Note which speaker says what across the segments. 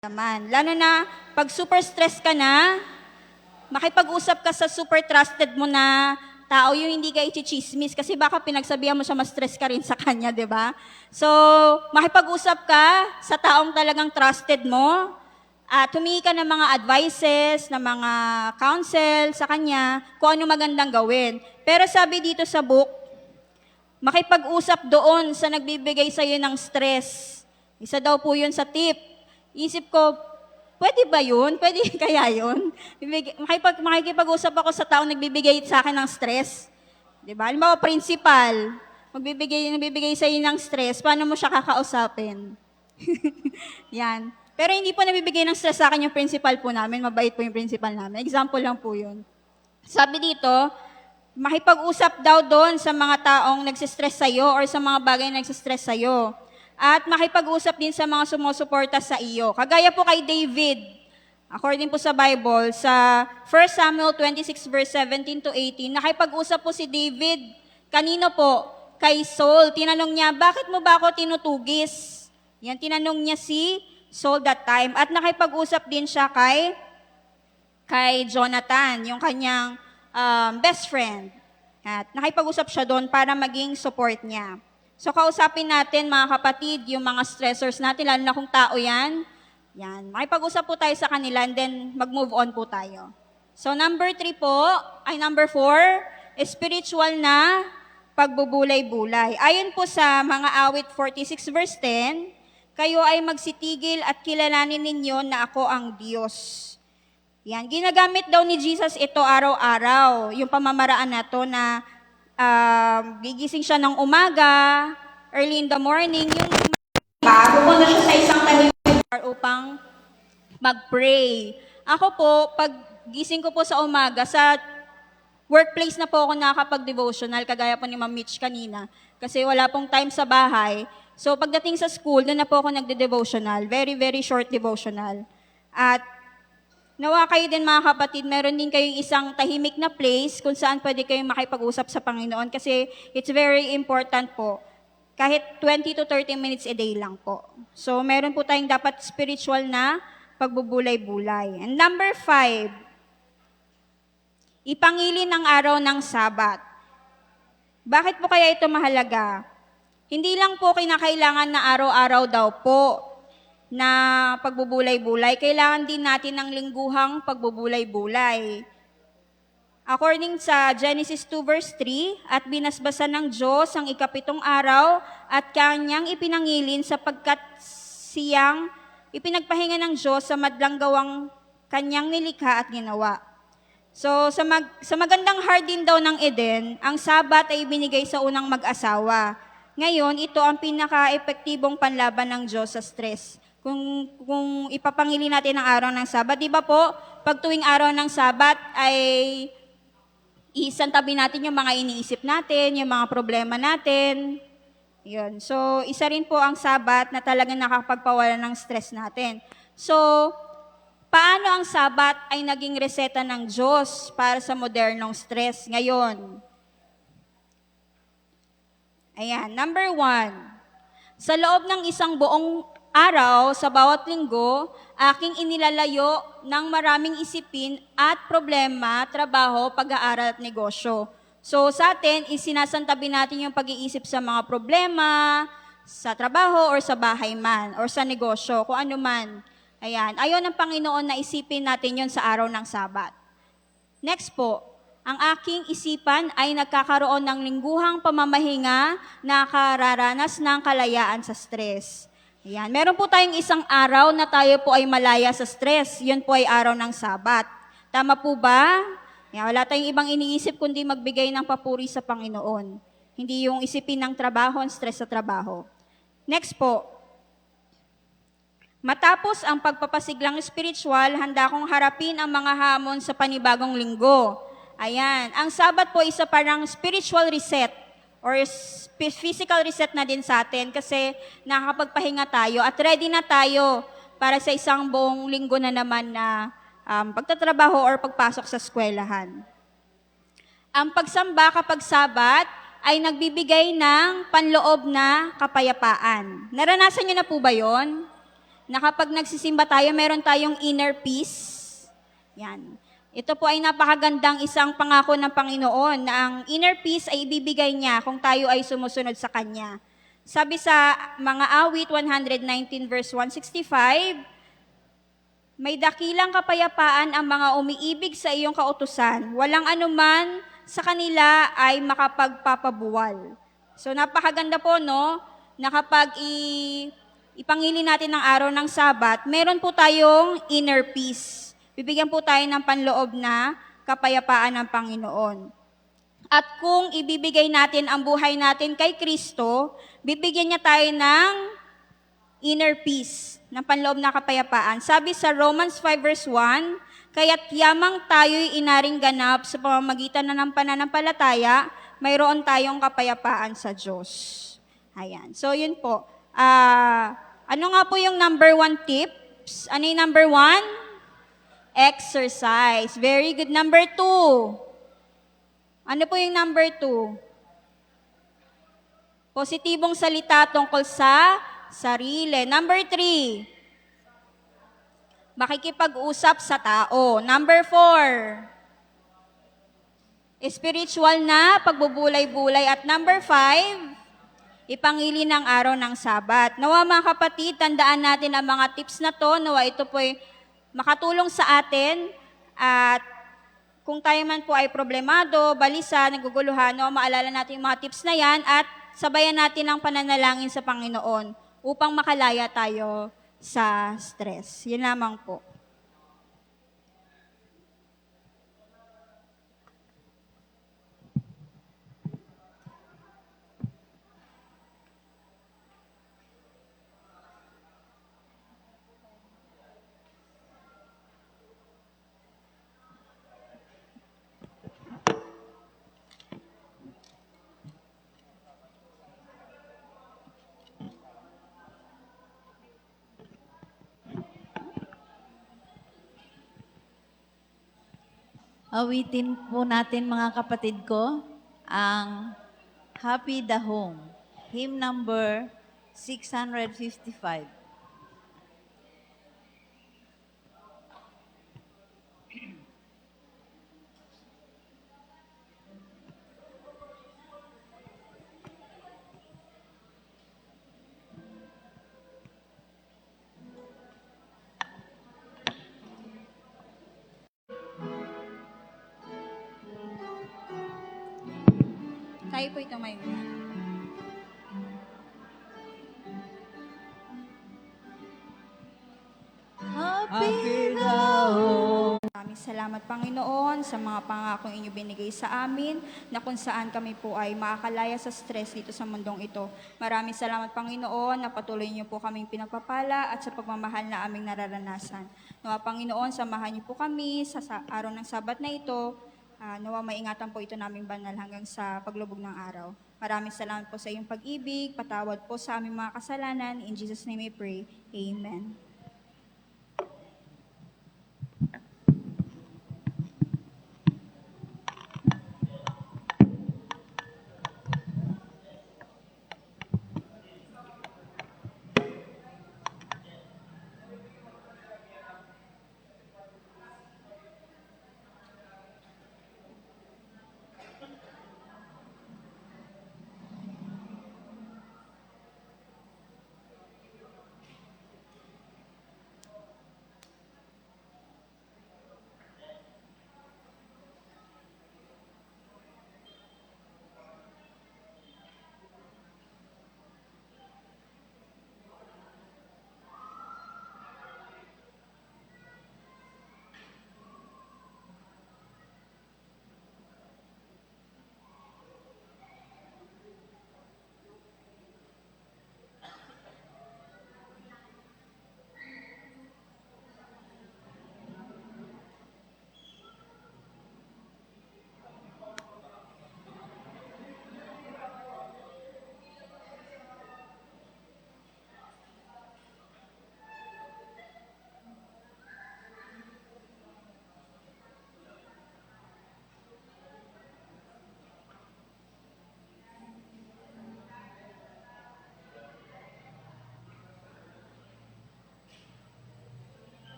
Speaker 1: naman. Lalo na pag super stress ka na, makipag-usap ka sa super trusted mo na tao, yung hindi ka i-chismis kasi baka pinagsabihan mo siya, ma-stress ka rin sa kanya, di ba? So, makipag-usap ka sa taong talagang trusted mo at humingi ka ng mga advices, ng mga counsel sa kanya kung ano magandang gawin. Pero sabi dito sa book, makipag-usap doon sa nagbibigay sa'yo ng stress. Isa daw po yun sa tip. Isip ko, pwede ba yun? Pwede kaya yun? Makikipag-usap ako sa taong nagbibigay sa akin ng stress. Diba? Halimbawa, principal, nagbibigay sa iyo ng stress, paano mo siya kakausapin? Yan. Pero hindi po nabibigay ng stress sa akin yung principal po namin. Mabait po yung principal namin. Example lang po yun. Sabi dito, makipag-usap daw doon sa mga taong nagsistress sa'yo or sa mga bagay na nagsistress sa'yo. At makipag-usap din sa mga sumusuporta sa iyo. Kagaya po kay David, according po sa Bible, sa 1 Samuel 26 verse 17 to 18, nakipag-usap po si David. Kanino po? Kay Saul. Tinanong niya, bakit mo ba ako tinutugis? Yan, tinanong niya si Saul that time. At nakipag-usap din siya kay Jonathan, yung kanyang best friend. At nakipag-usap siya doon para maging support niya. So, kausapin natin, mga kapatid, yung mga stressors natin, lalo na kung tao yan. Yan. Makipag-usap po tayo sa kanila and then mag-move on po tayo. So, number 4, spiritual na pagbubulay-bulay. Ayon po sa mga awit 46 verse 10, kayo ay magsitigil at kilalanin ninyo na ako ang Diyos. Yan. Ginagamit daw ni Jesus ito araw-araw, yung pamamaraan na to na gigising siya ng umaga, early in the morning, yung pupunta siya sa isang tahimik bar upang mag-pray. Ako po, pag gising ko po sa umaga, sa workplace na po ako nakakapag-devotional, kagaya po ni Ma'am Mitch kanina, kasi wala pong time sa bahay. So pagdating sa school, doon na po ako nagde-devotional, very, very short devotional. At nawa kayo din mga kapatid, meron din kayong isang tahimik na place kung saan pwede kayong makipag-usap sa Panginoon kasi it's very important po. Kahit 20 to 30 minutes a day lang po. So meron po tayong dapat spiritual na pagbubulay-bulay. And number 5, ipangilin ang araw ng Sabat. Bakit po kaya ito mahalaga? Hindi lang po kinakailangan na araw-araw daw po na pagbubulay-bulay, kailangan din natin ng lingguhang pagbubulay-bulay. According sa Genesis 2 verse 3, at binasbasan ng Diyos ang ikapitong araw at kanyang ipinangilin sapagkat siyang ipinagpahinga ng Diyos sa madlang gawang kanyang nilikha at ginawa. So sa magandang hardin daw ng Eden, ang Sabat ay binigay sa unang mag-asawa. Ngayon, ito ang pinaka-epektibong panlaban ng Diyos sa stress. Kung ipapangili natin ang araw ng Sabat, di ba po, pag tuwing araw ng Sabat ay isantabi natin yung mga iniisip natin, yung mga problema natin. Yun. So, isa rin po ang Sabat na talagang nakapagpawala ng stress natin. So, paano ang Sabat ay naging reseta ng Diyos para sa modernong stress ngayon? Ayan, number 1. Sa loob ng isang buong araw, sa bawat linggo, aking inilalayo ng maraming isipin at problema, trabaho, pag-aaral at negosyo. So sa atin, isinasantabi natin yung pag-iisip sa mga problema, sa trabaho or sa bahay man, or sa negosyo, kung ano man. Ayan, ayon ng Panginoon na isipin natin yon sa araw ng Sabat. Next po, ang aking isipan ay nagkakaroon ng lingguhang pamamahinga na kararanas ng kalayaan sa stress. Ayan. Meron po tayong isang araw na tayo po ay malaya sa stress. Yun po ay araw ng Sabat. Tama po ba? Ayan, wala tayong ibang iniisip kundi magbigay ng papuri sa Panginoon. Hindi yung isipin ng trabaho, stress sa trabaho. Next po. Matapos ang pagpapasiglang spiritual, handa kong harapin ang mga hamon sa panibagong linggo. Ayan. Ang Sabat po isa parang spiritual reset or physical reset na din sa atin kasi nakakapagpahinga tayo at ready na tayo para sa isang buong linggo na naman na pagtatrabaho or pagpasok sa eskwelahan. Ang pagsamba kapag Sabat ay nagbibigay ng panloob na kapayapaan. Naranasan niyo na po ba yon? na kapag nagsisimba tayo, meron tayong inner peace. Yan. Ito po ay napakagandang isang pangako ng Panginoon na ang inner peace ay ibibigay niya kung tayo ay sumusunod sa Kanya. Sabi sa mga awit 119 verse 165, may dakilang kapayapaan ang mga umiibig sa iyong kautusan. Walang anuman sa kanila ay makapagpapabuwal. So napakaganda po, no? Na kapag ipangili natin ang araw ng Sabat, meron po tayong inner peace. Bibigyan po tayo ng panloob na kapayapaan ng Panginoon. At kung ibibigay natin ang buhay natin kay Kristo, bibigyan niya tayo ng inner peace, ng panloob na kapayapaan. Sabi sa Romans 5 verse 1, kaya't yamang tayo'y inaring ganap sa pamamagitan ng pananampalataya, mayroon tayong kapayapaan sa Diyos. Ayan. So yun po. Ano nga po yung number 1 tips? Ano yung number 1? Exercise. Very good. Number 2. Ano po yung number 2? Positibong salita tungkol sa sarili. Number 3. Makikipag-usap sa tao. Number 4. Spiritual na pagbubulay-bulay. At number 5, ipangili ng araw ng Sabat. Nawa mga kapatid, tandaan natin ang mga tips na to. Nawa ito po ay makatulong sa atin at kung tayo man po ay problemado, balisa, naguguluhan, no, maalala natin yung mga tips na yan at sabayan natin ang pananalangin sa Panginoon upang makalaya tayo sa stress. Yun lamang po.
Speaker 2: Awitin po natin mga kapatid ko ang Happy the Home, hymn number 655.
Speaker 1: Tayo po ito may
Speaker 2: Happy the Home.
Speaker 1: Maraming salamat, Panginoon, sa mga pangakong inyo binigay sa amin na kung saan kami po ay makakalaya sa stress dito sa mundong ito. Maraming salamat, Panginoon, na patuloy niyo po kaming pinagpapala at sa pagmamahal na aming nararanasan. Nawa, Panginoon, samahan niyo po kami sa araw ng Sabat na ito. Nawa, maingatan po ito naming banal hanggang sa paglubog ng araw. Maraming salamat po sa iyong pag-ibig, patawad po sa aming mga kasalanan. In Jesus' name we pray. Amen.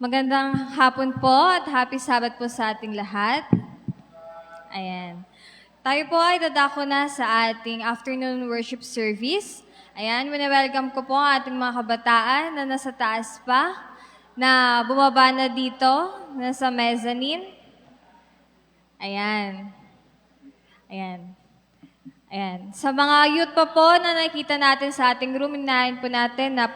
Speaker 3: Magandang hapon po at happy Sabbath po sa ating lahat. Ayan. Tayo po ay dadako na sa ating afternoon worship service. Ayan, welcome ko po ang ating mga kabataan na nasa taas pa, na bumaba na dito, nasa mezzanine. Ayan. Ayan. Ayan. Sa mga youth pa po na nakita natin sa ating room, inahin po natin na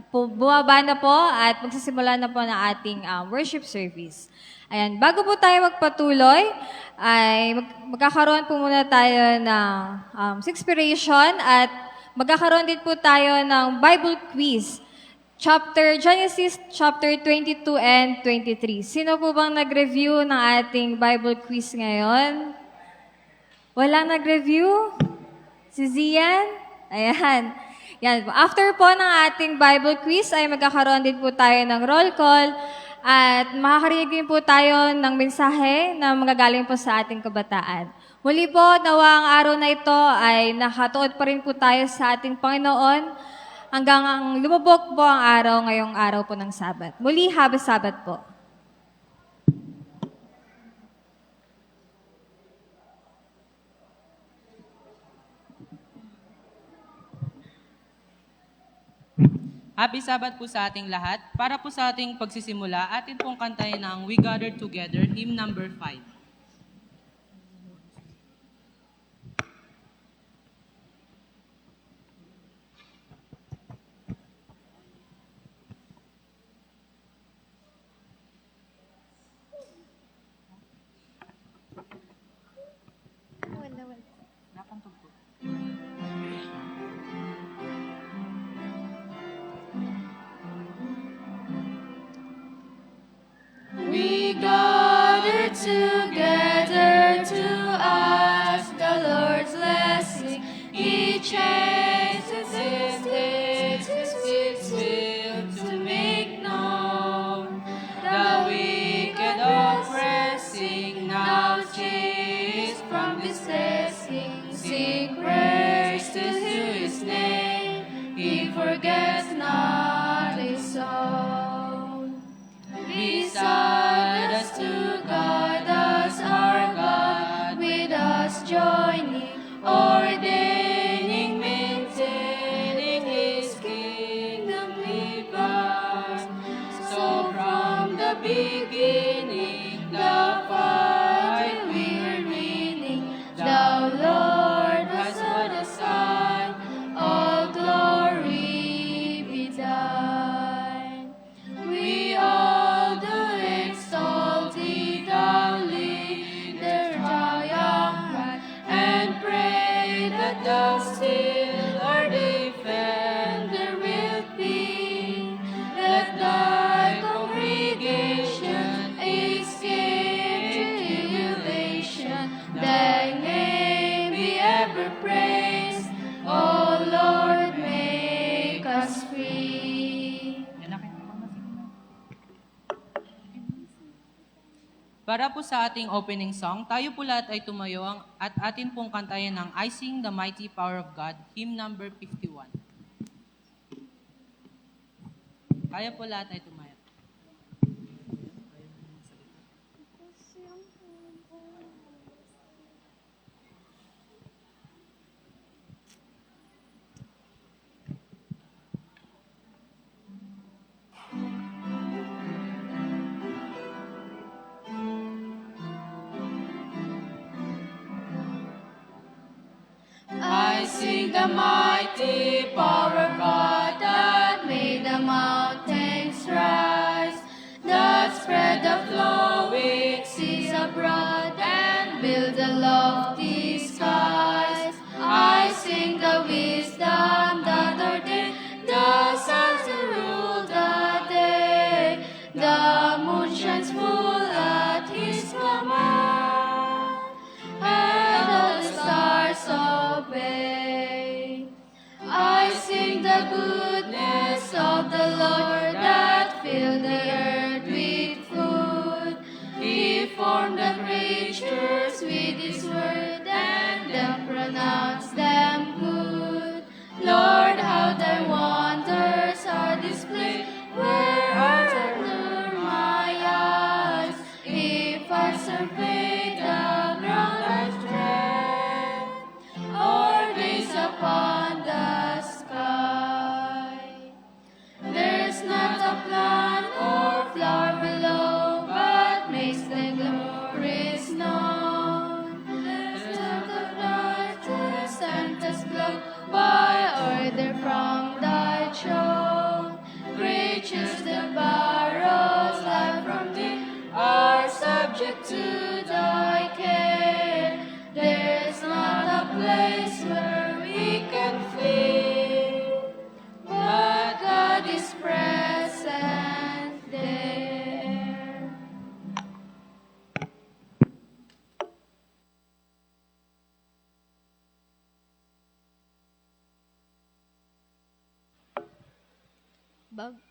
Speaker 3: bumaba na po at magsisimula na po ng ating worship service. Ayan. Bago po tayo magpatuloy, ay magkakaroon po muna tayo ng inspiration at magkakaroon din po tayo ng Bible quiz. Genesis chapter 22 and 23. Sino po bang nag-review ng ating Bible quiz ngayon? Walang nag-review? Si Zian? Ayan. Yan. After po ng ating Bible quiz ay magkakaroon din po tayo ng roll call at makakarinig din po tayo ng mensahe na magagaling po sa ating kabataan. Muli po, nawa ang araw na ito ay nakatuod pa rin po tayo sa ating Panginoon hanggang ang lumubog po ang araw ngayong araw po ng Sabat. Muli, happy Sabat po.
Speaker 4: Happy Sabbath po sa ating lahat. Para po sa ating pagsisimula, atin pong kantahin ang We Gather Together, hymn number 5.
Speaker 5: We gather together to ask the Lord's blessing. He changes His will to make known the wicked oppressing. Now cease from His blessing. Sing praise to His name. He forgets not His own. Beside us to guide us, our God, with us joining, ordaining, maintaining His kingdom live us. So from the beginning, the fight we're winning, Thou, Lord, hast put aside, all glory be thine. We all do exalt Thee, Thou leader, triumphant, and pray that Thou still our defender wilt be. Let Thy congregation escape tribulation. Thy name be ever praised. O Lord, make us free.
Speaker 4: Para po sa ating opening song, tayo po lahat ay tumayo at atin pong kantahin ang I Sing the Mighty Power of God, hymn number 51. Kaya po lahat ay tumayo.
Speaker 5: I sing the mighty power of God that made the mountains rise, that spread the flowing seas abroad and built the lofty skies. I sing the wisdom that ordained the suns to rule the day. The moon shines full at His command, and all the stars obey. I sing the goodness of the Lord that filled the earth with food. He formed the creatures with His word and then pronounced them good. Lord, how Thy wonders are displayed where earth and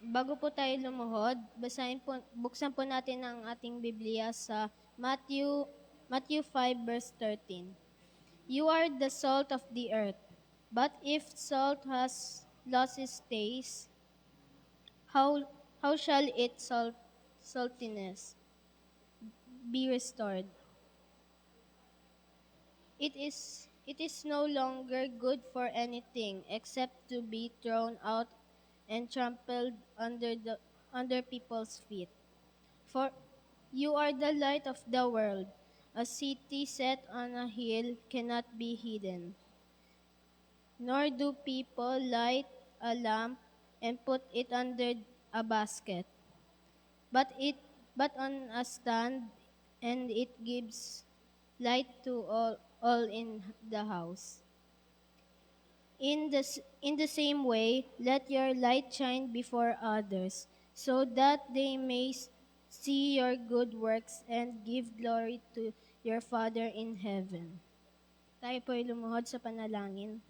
Speaker 5: bago po tayo lumuhod, buksan po natin ang ating Biblia sa Matthew 5 verse 13. You are the salt of the earth, but if salt has lost its taste, how shall its saltiness be restored? It is no longer good for anything except to be thrown out and trampled under people's feet. For you are the light of the world. A city set on a hill cannot be hidden. Nor do people light a lamp and put it under a basket, but on a stand, and it gives light to all in the house. In the same way, let your light shine before others, so that they may see your good works and give glory to your Father in heaven. Tayo po'y lumuhod sa panalangin.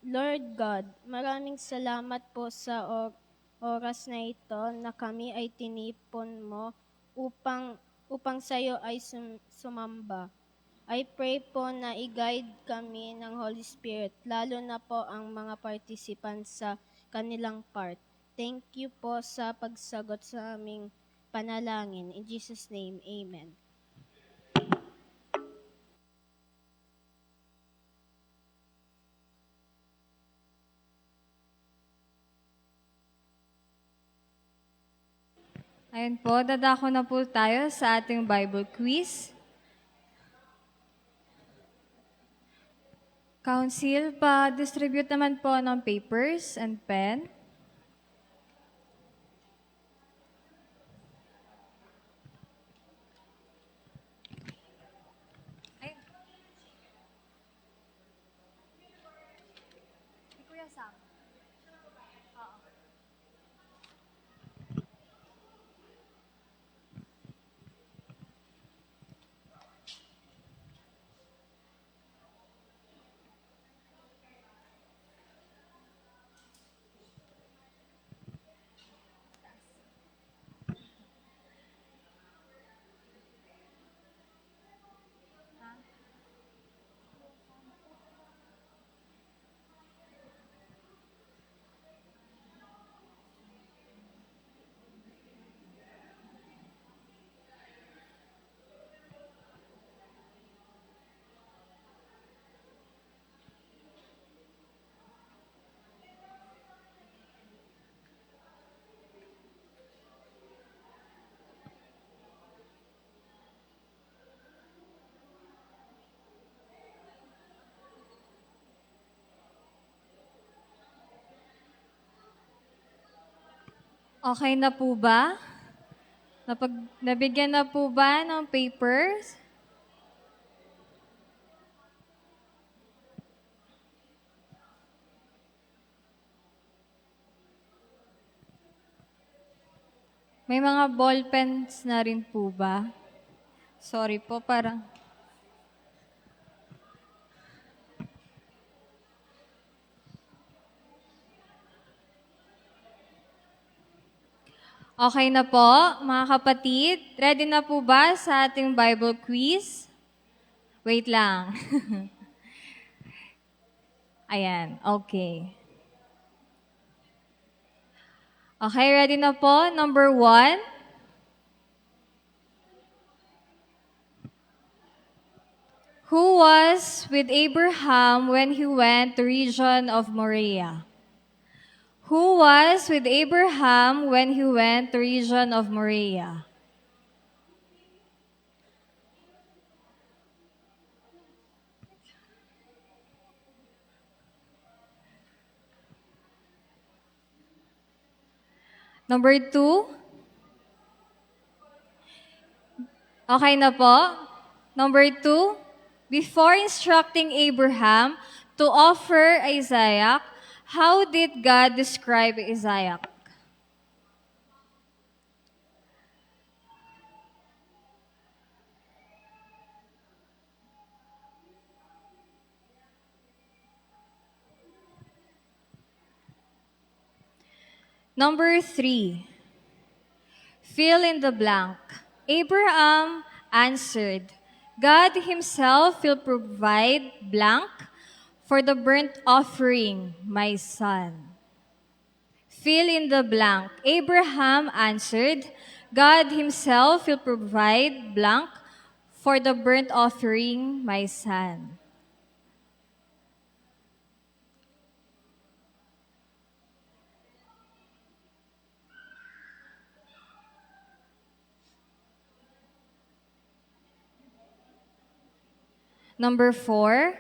Speaker 5: Lord God, maraming salamat po sa oras na ito na kami ay tinipon mo upang sa iyo ay sumamba. I pray po na i-guide kami ng Holy Spirit, lalo na po ang mga participants sa kanilang part. Thank you po sa pagsagot sa aming panalangin. In Jesus' name, Amen.
Speaker 3: Ayun po, dadako na po tayo sa ating Bible quiz. Council, pa-distribute naman po ng papers and pen. Okay na po ba? Nabigyan na po ba ng papers? May mga ball pens na rin po ba? Sorry po, parang... Okay na po, mga kapatid. Ready na po ba sa ating Bible quiz? Wait lang. Ayan, okay. Okay, ready na po? Number 1. Who was with Abraham when he went to region of Moriah? Who was with Abraham when he went to region of Moriah? Number 2. Okay na po. Number 2. Before instructing Abraham to offer Isaac, how did God describe Isaac? Number 3, fill in the blank. Abraham answered, God himself will provide blank for the burnt offering, my son. Fill in the blank. Abraham answered, God himself will provide blank for the burnt offering, my son. Number 4,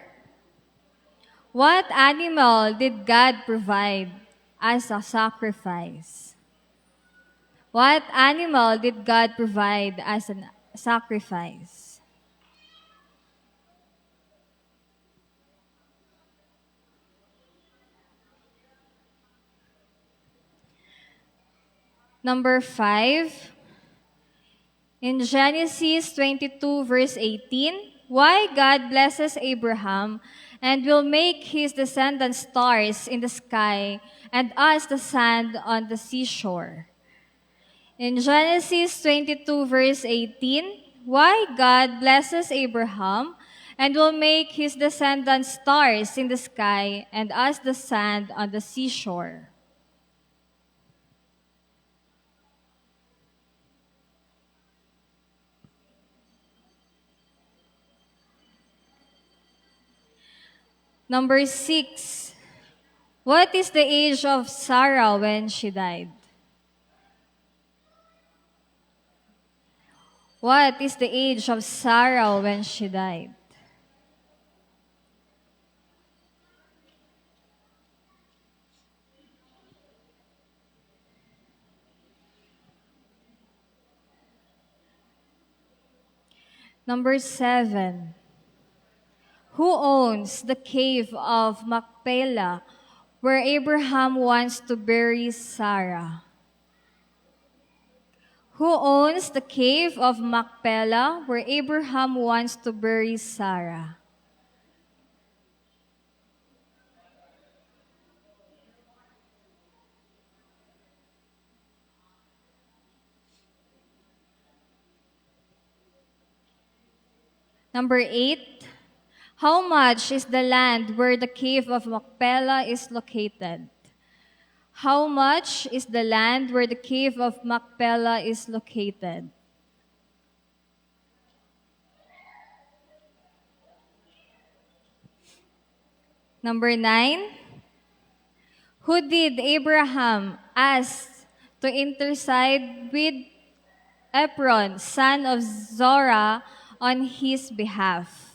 Speaker 3: what animal did God provide as a sacrifice? What animal did God provide as a sacrifice? Number 5, in Genesis 22, verse 18, why God blesses Abraham and will make his descendants stars in the sky and us the sand on the seashore. In Genesis 22, verse 18, why God blesses Abraham and will make his descendants stars in the sky and us the sand on the seashore. Number 6, what is the age of Sarah when she died? What is the age of Sarah when she died? Number 7, who owns the cave of Machpelah where Abraham wants to bury Sarah? Who owns the cave of Machpelah where Abraham wants to bury Sarah? Number 8, how much is the land where the cave of Machpelah is located? How much is the land where the cave of Machpelah is located? Number 9, who did Abraham ask to intercede with Ephron, son of Zorah, on his behalf?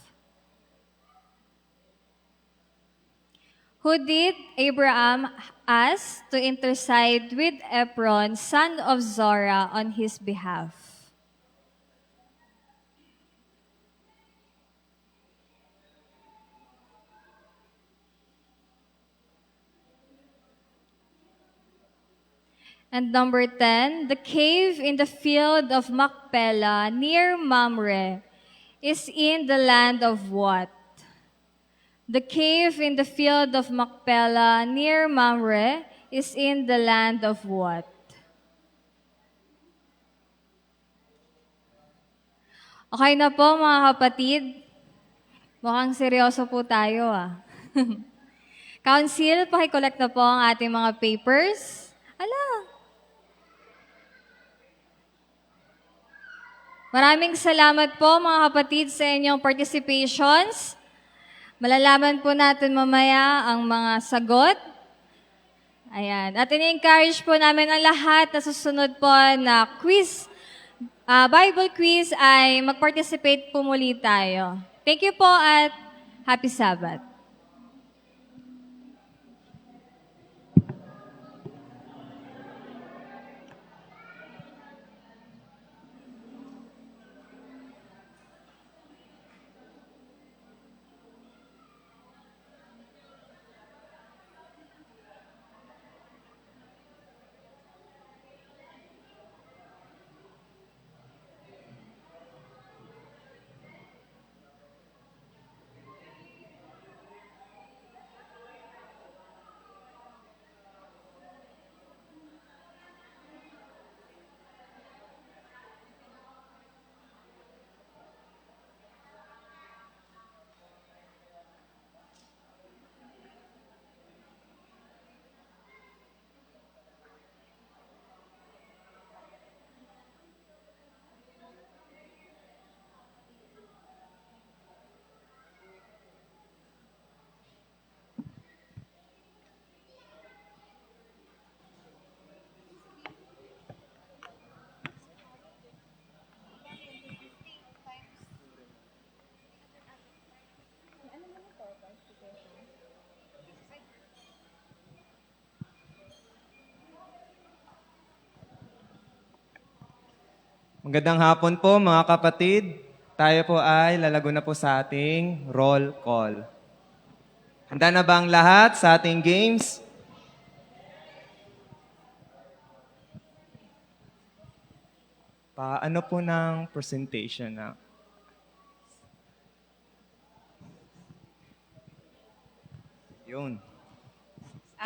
Speaker 3: Who did Abraham ask to intercede with Ephron, son of Zorah, on his behalf? And number 10, the cave in the field of Machpelah near Mamre is in the land of what? The cave in the field of Machpelah near Mamre is in the land of what? Okay na po mga kapatid. Mukhang seryoso po tayo Council, pakikolect na po ang ating mga papers. Maraming salamat po mga kapatid sa inyong participations. Malalaman po natin mamaya ang mga sagot. Ayan. At ini-encourage po namin ang lahat na susunod po na quiz, Bible quiz ay mag-participate po muli tayo. Thank you po at happy Sabbath.
Speaker 6: Magandang hapon po mga kapatid. Tayo po ay lalago na po sa ating roll call. Handa na ba ang lahat sa ating games? Paano po ng presentation na? Yun.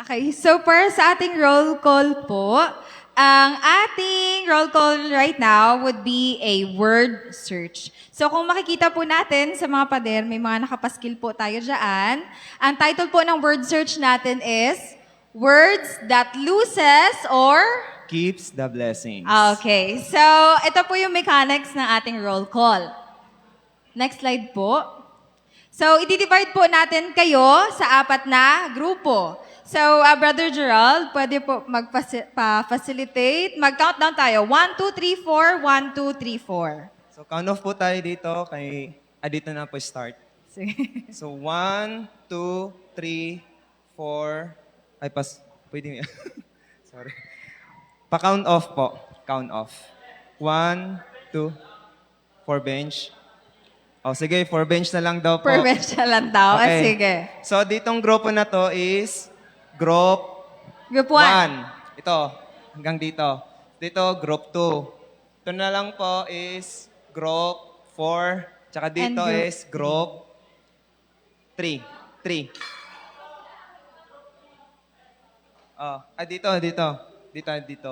Speaker 7: Okay, so para sa ating roll call po, ang ating roll call right now would be a word search. So kung makikita po natin sa mga pader, may mga nakapaskil po tayo dyan. Ang title po ng word search natin is Words That Loses or...
Speaker 6: Keeps the blessings.
Speaker 7: Okay, so ito po yung mechanics ng ating roll call. Next slide po. So, i-divide po natin kayo sa 4 na grupo. So, Brother Gerald, pwede po mag-facilitate. Mag-countdown tayo. 1, 2, 3, 4. 1, 2, 3, 4.
Speaker 6: So count off po tayo dito kay dito na po start.
Speaker 7: Sige.
Speaker 6: So 1, 2, 3, 4. Ay pwede mo yan. Sorry. Pa-count off po. Count off. 1, 2, 4 bench. O sige, 4 bench na lang daw po.
Speaker 7: Per bench na lang daw. Ah, sige.
Speaker 6: So ditong grupo na to is group
Speaker 7: Group
Speaker 6: 1. Ito, hanggang dito. Dito, group 2. Ito na lang po is group 4. Tsaka dito
Speaker 7: And group
Speaker 6: is group 3. 3. Oh, dito.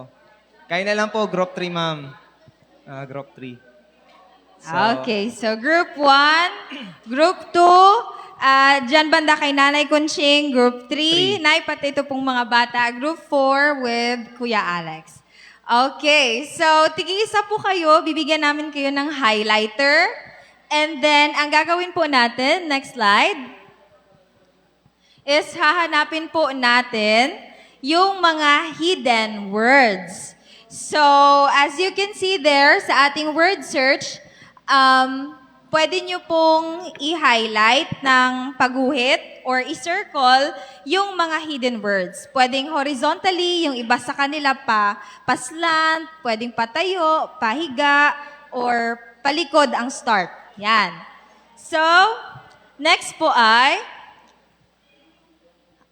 Speaker 6: Kaya na lang po, group 3, ma'am. Group 3.
Speaker 7: Okay, so group 1, group 2, dyan banda kay Nanay Conching, group 3, Nay, pati ito pong mga bata, group 4 with Kuya Alex. Okay, so tig-isa po kayo, bibigyan namin kayo ng highlighter. And then, ang gagawin po natin, next slide, is hahanapin po natin yung mga hidden words. So, as you can see there sa ating word search, pwede nyo pong i-highlight ng pagguhit or i-circle yung mga hidden words. Pwedeng horizontally, yung iba sa kanila paslant, pwedeng patayo, pahiga, or palikod ang start. Yan. So, next po ay,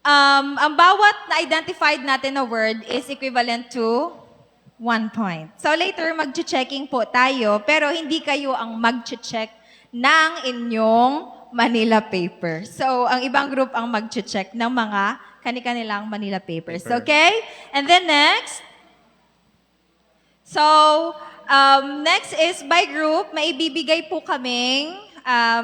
Speaker 7: ang bawat na-identified natin na word is equivalent to 1 point. So later, mag-checking po tayo, pero hindi kayo ang mag-check ng inyong Manila paper. So, ang ibang group ang mag-check ng mga kani-kanilang Manila papers. Okay? And then next, so, next is by group, maibibigay po kaming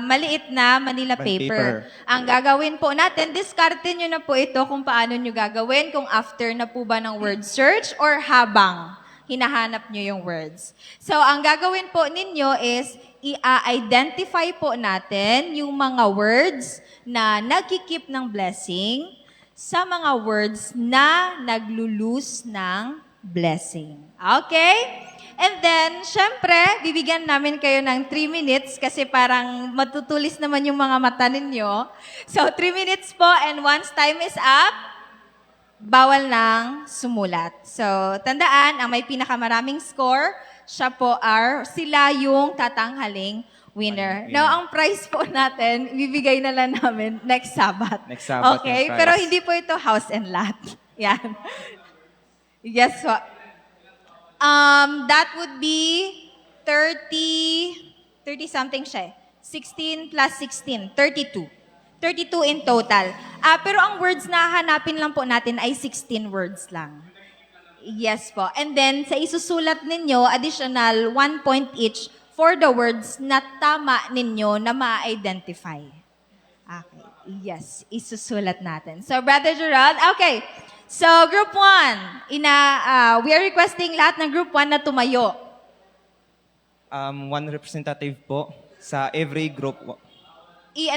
Speaker 7: maliit na Manila paper. Ang gagawin po natin, diskarte nyo na po ito kung paano nyo gagawin, kung after na po ba ng word search or habang hinahanap nyo yung words. So, ang gagawin po ninyo is i-identify po natin yung mga words na nagkikip ng blessing sa mga words na naglulus ng blessing. Okay? And then, syempre, bibigyan namin kayo ng 3 minutes kasi parang matutulis naman yung mga mata ninyo. So, 3 minutes po and once time is up, bawal nang sumulat. So, tandaan, ang may pinakamaraming score, sila yung tatanghaling winner. Now, ang prize po natin, ibibigay na lang namin next Sabbath.
Speaker 6: Next Sabbath
Speaker 7: Okay?
Speaker 6: yung prize.
Speaker 7: Pero hindi po ito house and lot. Yan. Yes po. That would be 30 something siya. 16 plus 16, 32. 32 in total. Pero ang words na hanapin lang po natin ay 16 words lang. Yes po. And then, sa isusulat ninyo, additional 1 point each for the words na tama ninyo na ma-identify. Okay. Yes, isusulat natin. So, Brother Gerald, okay. So, Group 1, we are requesting lahat ng Group 1 na tumayo.
Speaker 6: One representative po sa every group.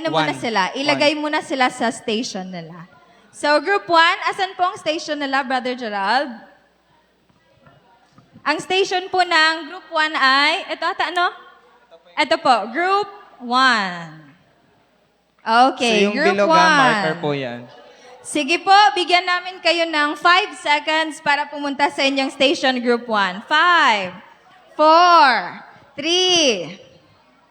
Speaker 7: Muna sila. Ilagay muna sila sa station nila. So, Group 1, asan po ang station nila, Brother Gerald? Ang station po ng Group 1 ay, Ito po, Group 1. Okay,
Speaker 6: So yung
Speaker 7: Group 1.
Speaker 6: bilog marker po yan.
Speaker 7: Sige po, bigyan namin kayo ng 5 seconds para pumunta sa inyong station, Group 1. 5, 4, 4, 3,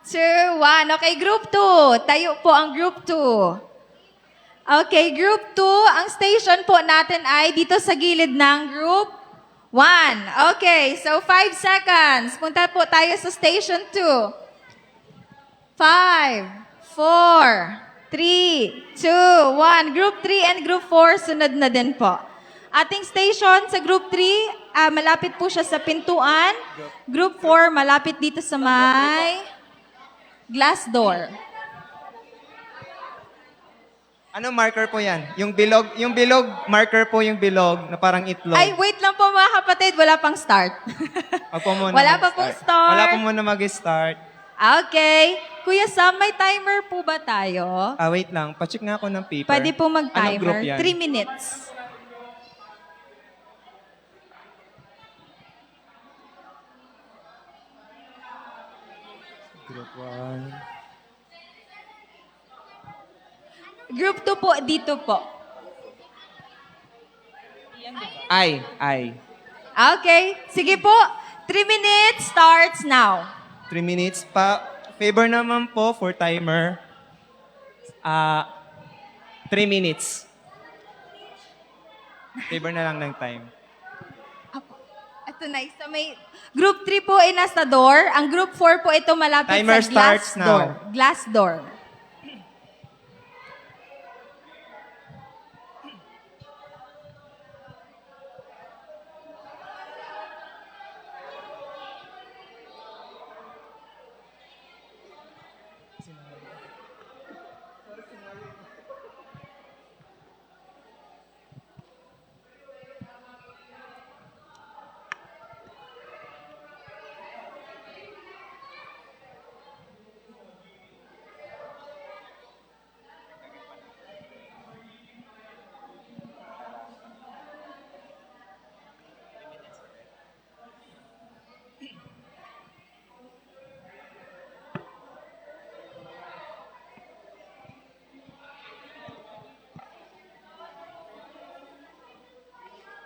Speaker 7: 2, 1. Okay, group 2. Tayo po ang group 2. Okay, group 2, ang station po natin ay dito sa gilid ng group 1. Okay, so 5 seconds. Punta po tayo sa station 2. 5, 4, 3, 2, 1. Group 3 and group 4, sunod na din po. Ating station sa group 3, malapit po siya sa pintuan. Group 4, malapit dito sa may glass door.
Speaker 6: Ano marker po yan? Yung bilog, marker po yung bilog na parang itlog.
Speaker 7: Ay, wait lang po mga kapatid, wala pang start.
Speaker 6: Wag po muna
Speaker 7: Wala pa
Speaker 6: mag-start.
Speaker 7: pong start.
Speaker 6: Wala po muna mag-start.
Speaker 7: Okay. Kuya Sam, may timer po ba tayo?
Speaker 6: Wait lang. Pacheck nga ako ng paper.
Speaker 7: Pwede po
Speaker 6: Anong group
Speaker 7: mag-timer.
Speaker 6: yan?
Speaker 7: 3 minutes.
Speaker 6: Group 1.
Speaker 7: Group 2 po, dito po.
Speaker 6: I.
Speaker 7: Okay. Sige po. 3 minutes starts now.
Speaker 6: 3 minutes pa. Favor naman po for timer. 3 minutes. Favor na lang ng time.
Speaker 7: Ito na, isa may... Group 3 po ay nasa door. Ang group 4 po ito malapit
Speaker 6: Timer
Speaker 7: sa glass
Speaker 6: starts now.
Speaker 7: door. Glass door.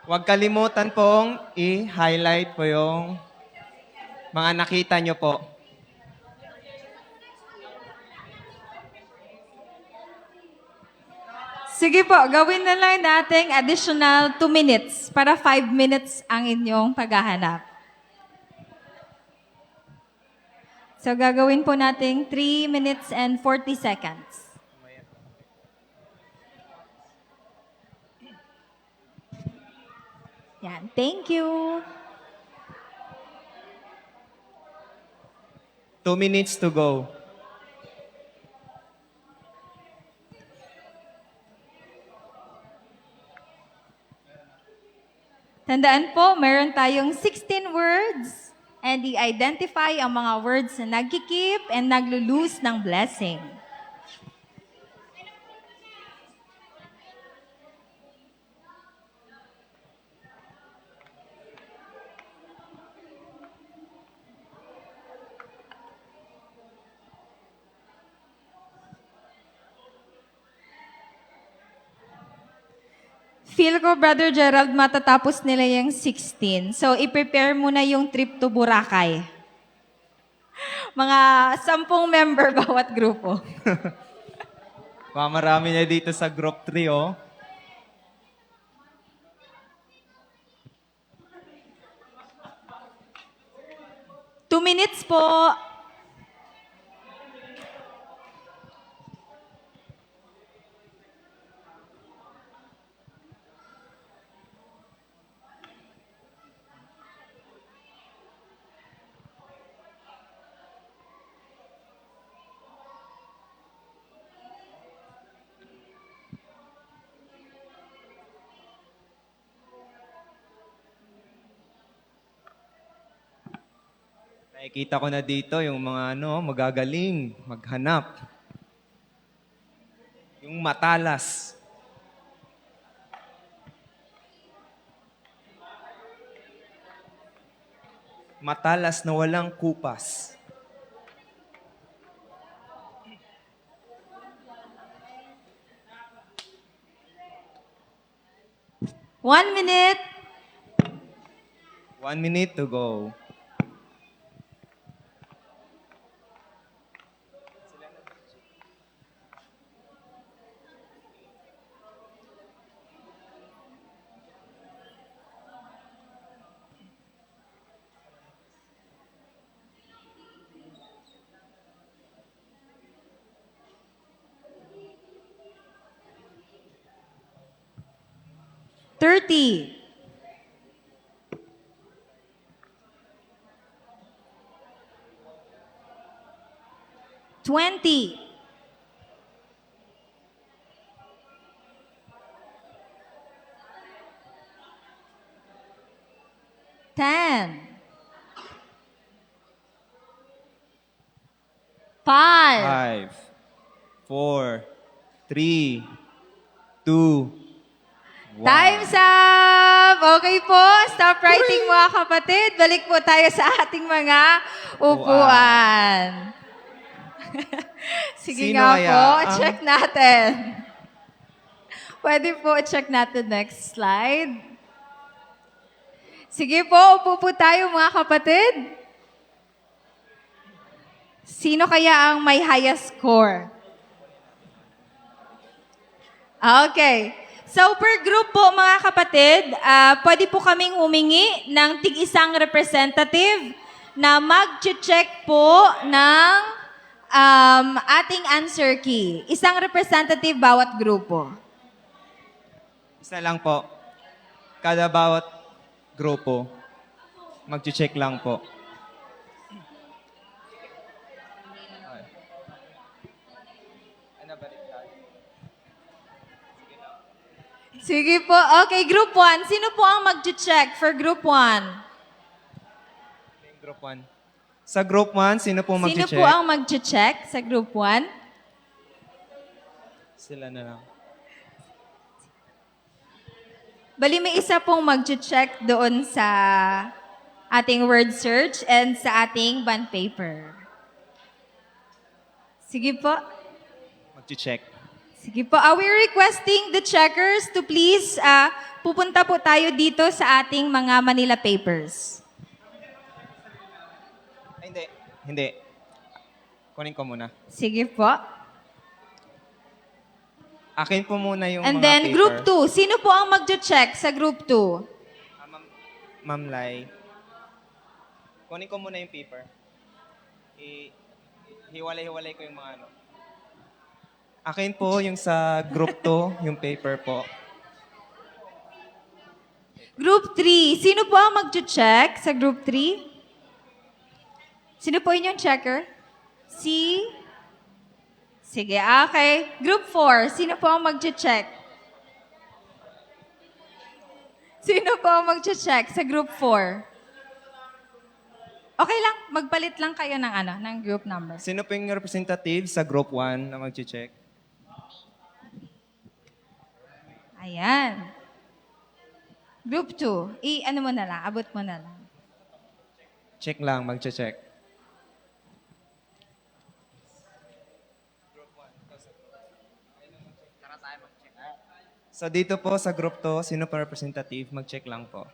Speaker 6: Huwag kalimutan pong i-highlight po yung mga nakita nyo po.
Speaker 7: Sige po, gawin na lang nating additional 2 minutes para 5 minutes ang inyong paghahanap. So gagawin po nating 3 minutes and 40 seconds. Yan, thank you.
Speaker 6: 2 minutes to go.
Speaker 7: Tandaan po, meron tayong 16 words and i-identify ang mga words na nagkikip and naglulose ng blessing. Feel ko, Brother Gerald, matatapos nila yung 16. So, i-prepare muna yung trip to Boracay. Mga 10 member bawat grupo.
Speaker 6: Marami na dito sa group 3, oh.
Speaker 7: Two minutes po.
Speaker 6: Nakikita ko na dito yung mga magagaling, maghanap. Yung matalas. Matalas na walang kupas.
Speaker 7: One minute.
Speaker 6: 1 minute to go.
Speaker 7: 30. 20. 10. 5.
Speaker 6: 5, 4, 3, 2, 1.
Speaker 7: Time's up! Okay po, stop writing mga kapatid. Balik po tayo sa ating mga upuan. Sige
Speaker 6: Sino
Speaker 7: nga
Speaker 6: kaya
Speaker 7: po,
Speaker 6: ang-
Speaker 7: check natin. Pwede po check natin next slide. Sige po, upo po tayo mga kapatid. Sino kaya ang may highest score? Okay. So, per group po, mga kapatid, pwede po kaming humingi ng tig-isang representative na mag-check po ng ating answer key. Isang representative bawat grupo.
Speaker 6: Isa lang po. Kada bawat grupo, mag-check lang po.
Speaker 7: Sige po. Okay, group 1. Sino po ang mag-check for group 1?
Speaker 6: Group 1. Sa group 1, sino po
Speaker 7: Sino
Speaker 6: mag-check?
Speaker 7: po ang mag-check sa group 1?
Speaker 6: Sila na lang.
Speaker 7: Bali, may isa pong mag-check doon sa ating word search and sa ating bond paper. Sige po.
Speaker 6: Mag-check.
Speaker 7: Sige po. We're requesting the checkers to please pupunta po tayo dito sa ating mga Manila papers.
Speaker 6: Ay, hindi. Hindi. Kunin ko muna.
Speaker 7: Sige po.
Speaker 6: Akin po muna yung
Speaker 7: And
Speaker 6: mga
Speaker 7: then
Speaker 6: paper.
Speaker 7: group 2. Sino po ang mag-check sa group 2?
Speaker 6: Ma'am Lai. Kunin ko muna yung paper. Hiwalay-hiwalay ko yung mga ano. Akin po yung sa group 2, yung paper po.
Speaker 7: Group 3. Sino po ang mag-check sa group 3? Sino po inyong checker? Si? Sige, okay. Group 4. Sino po ang mag-check? Sino po ang mag-check sa group 4? Okay lang, magpalit lang kayo ng group number.
Speaker 6: Sino po yung representative sa group 1 na mag-check?
Speaker 7: Ayan. Group 2. Ano mo na lang, abot mo na lang.
Speaker 6: Check lang, mag-check. So dito po sa group 2, sino po representative, mag-check lang po.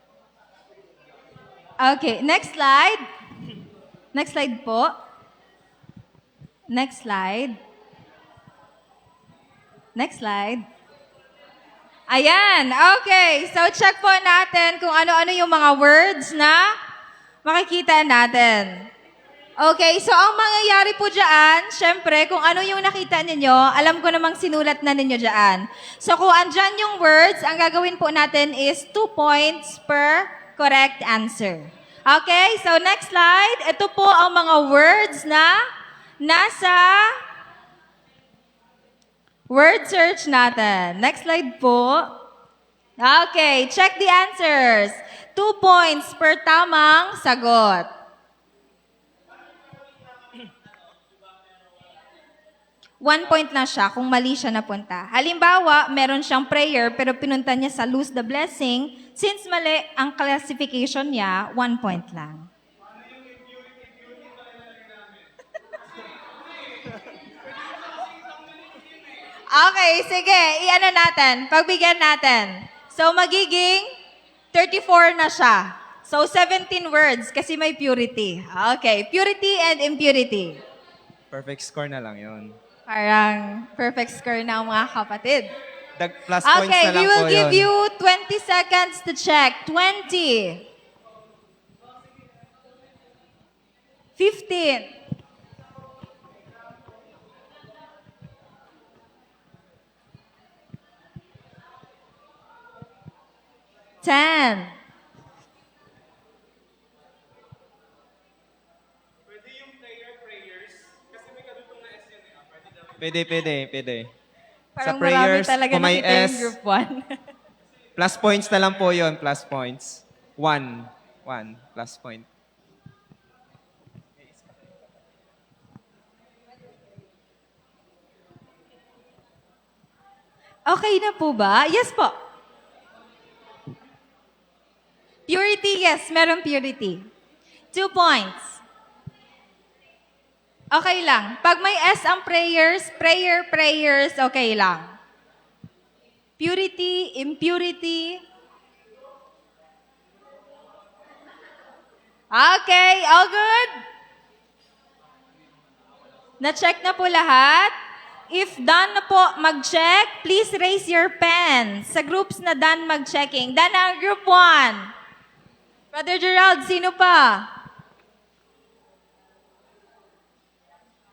Speaker 7: Okay, next slide. Next slide po. Next slide. Next slide. Ayan, okay. So check po natin kung ano-ano yung mga words na makikita natin. Okay, so ang mangyayari po dyan, syempre, kung ano yung nakita ninyo, alam ko namang sinulat na ninyo dyan. So kung andyan yung words, ang gagawin po natin is 2 points per correct answer. Okay, so next slide. Ito po ang mga words na nasa word search natin. Next slide po. Okay, check the answers. 2 points per tamang sagot. 1 point na siya kung mali siya napunta. Halimbawa, meron siyang prayer pero pinunta niya sa lose the blessing. Since mali ang classification niya, 1 point lang. Okay, sige. I-ano natin. Pagbigyan natin. So, magiging 34 na siya. So, 17 words kasi may purity. Okay, purity and impurity.
Speaker 6: Perfect score na lang yun.
Speaker 7: Parang perfect score na mga kapatid.
Speaker 6: Plus points
Speaker 7: Okay,
Speaker 6: na lang
Speaker 7: we will
Speaker 6: po
Speaker 7: give
Speaker 6: yun.
Speaker 7: you 20 seconds to check. 20. 15. 10. 10.
Speaker 6: Pwede. Sa
Speaker 7: Parang marami
Speaker 6: prayers,
Speaker 7: talaga
Speaker 6: kung may
Speaker 7: nakita yung
Speaker 6: S,
Speaker 7: group 1.
Speaker 6: plus points na lang po yun, plus points. 1. 1 plus point.
Speaker 7: Okay na po ba? Yes po. Purity, yes. Meron purity. 2 points. Okay lang. Pag may S ang prayers, prayers, okay lang. Purity, impurity. Okay, all good? Na-check na po lahat? If done na po mag-check, please raise your pen. Sa groups na done mag-checking. Done na ang group 1. Brother Gerald, sino pa?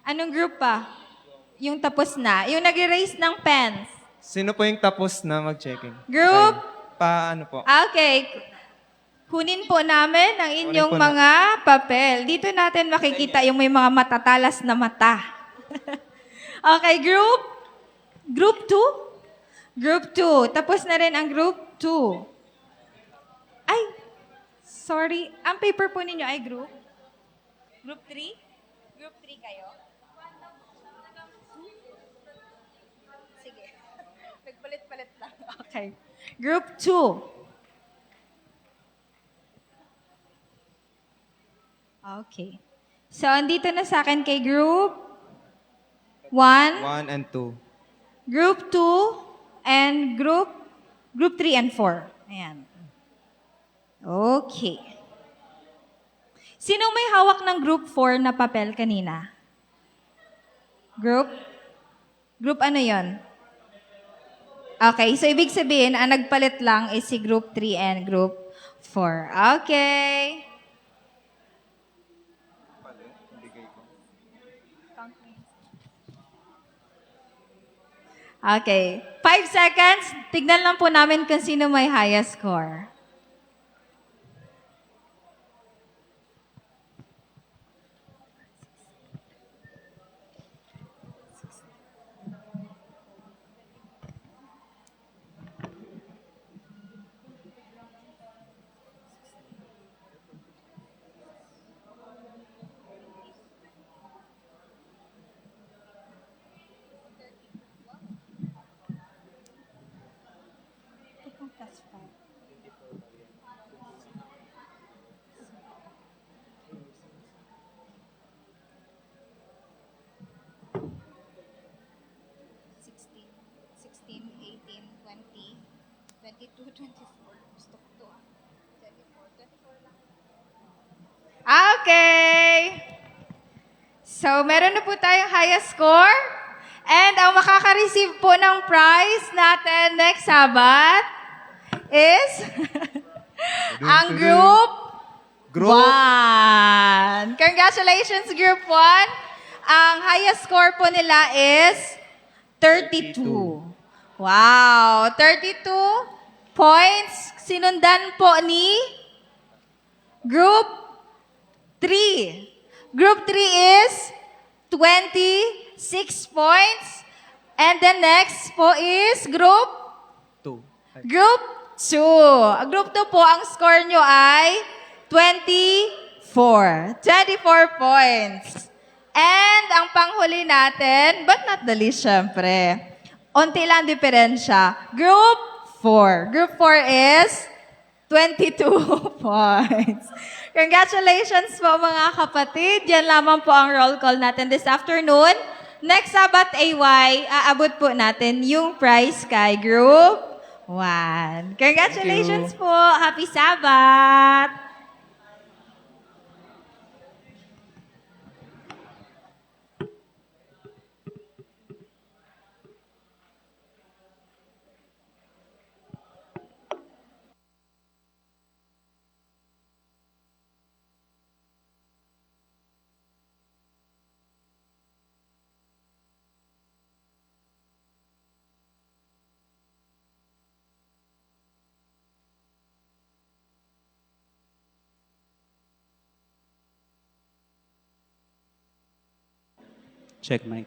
Speaker 7: Anong group pa? Yung tapos na. Yung nag-erase ng pens.
Speaker 6: Sino po yung tapos na mag-checking?
Speaker 7: Group?
Speaker 6: Paano po?
Speaker 7: Okay. Kunin po namin ang inyong
Speaker 6: Kunin po
Speaker 7: mga papel. Dito natin makikita yung may mga matatalas na mata. Okay, group? Group 2? Group 2. Tapos na rin ang group 2. Ay, sorry. Ang paper po ninyo ay group? Group 3? Group 3 kayo? Sige. Nagpalit-palit lang. Okay. Group 2. Okay. So, andito na sa akin kay group 1,
Speaker 6: 1 and 2.
Speaker 7: group 2, and group 3 and 4. Ayan. Okay. Sino may hawak ng group 4 na papel kanina? Group? Group ano yon? Okay, so ibig sabihin, ang nagpalit lang is si group 3 and group 4. Okay. Okay. 5 seconds. Tignan lang po namin kung sino may highest score. Okay. So, meron na po tayong highest score. And ang makaka-receive po ng prize natin next Sabat is ang group
Speaker 6: Group
Speaker 7: 1. Congratulations, group 1. Ang highest score po nila is 32. Wow, 32 points. Sinundan po ni group 3. Group 3 is 26 points. And the next po is group
Speaker 6: 2.
Speaker 7: Group 2. Group 2 po, ang score nyo ay 24. 24 points. And ang panghuli natin, but not the least, syempre, onti lang diferensya. Group 4. Group 4 is 22 points. Congratulations po mga kapatid. Yan lamang po ang roll call natin this afternoon. Next Sabat AY, aabot po natin yung prize kay Group 1. Congratulations po. Happy Sabat!
Speaker 8: Check mic.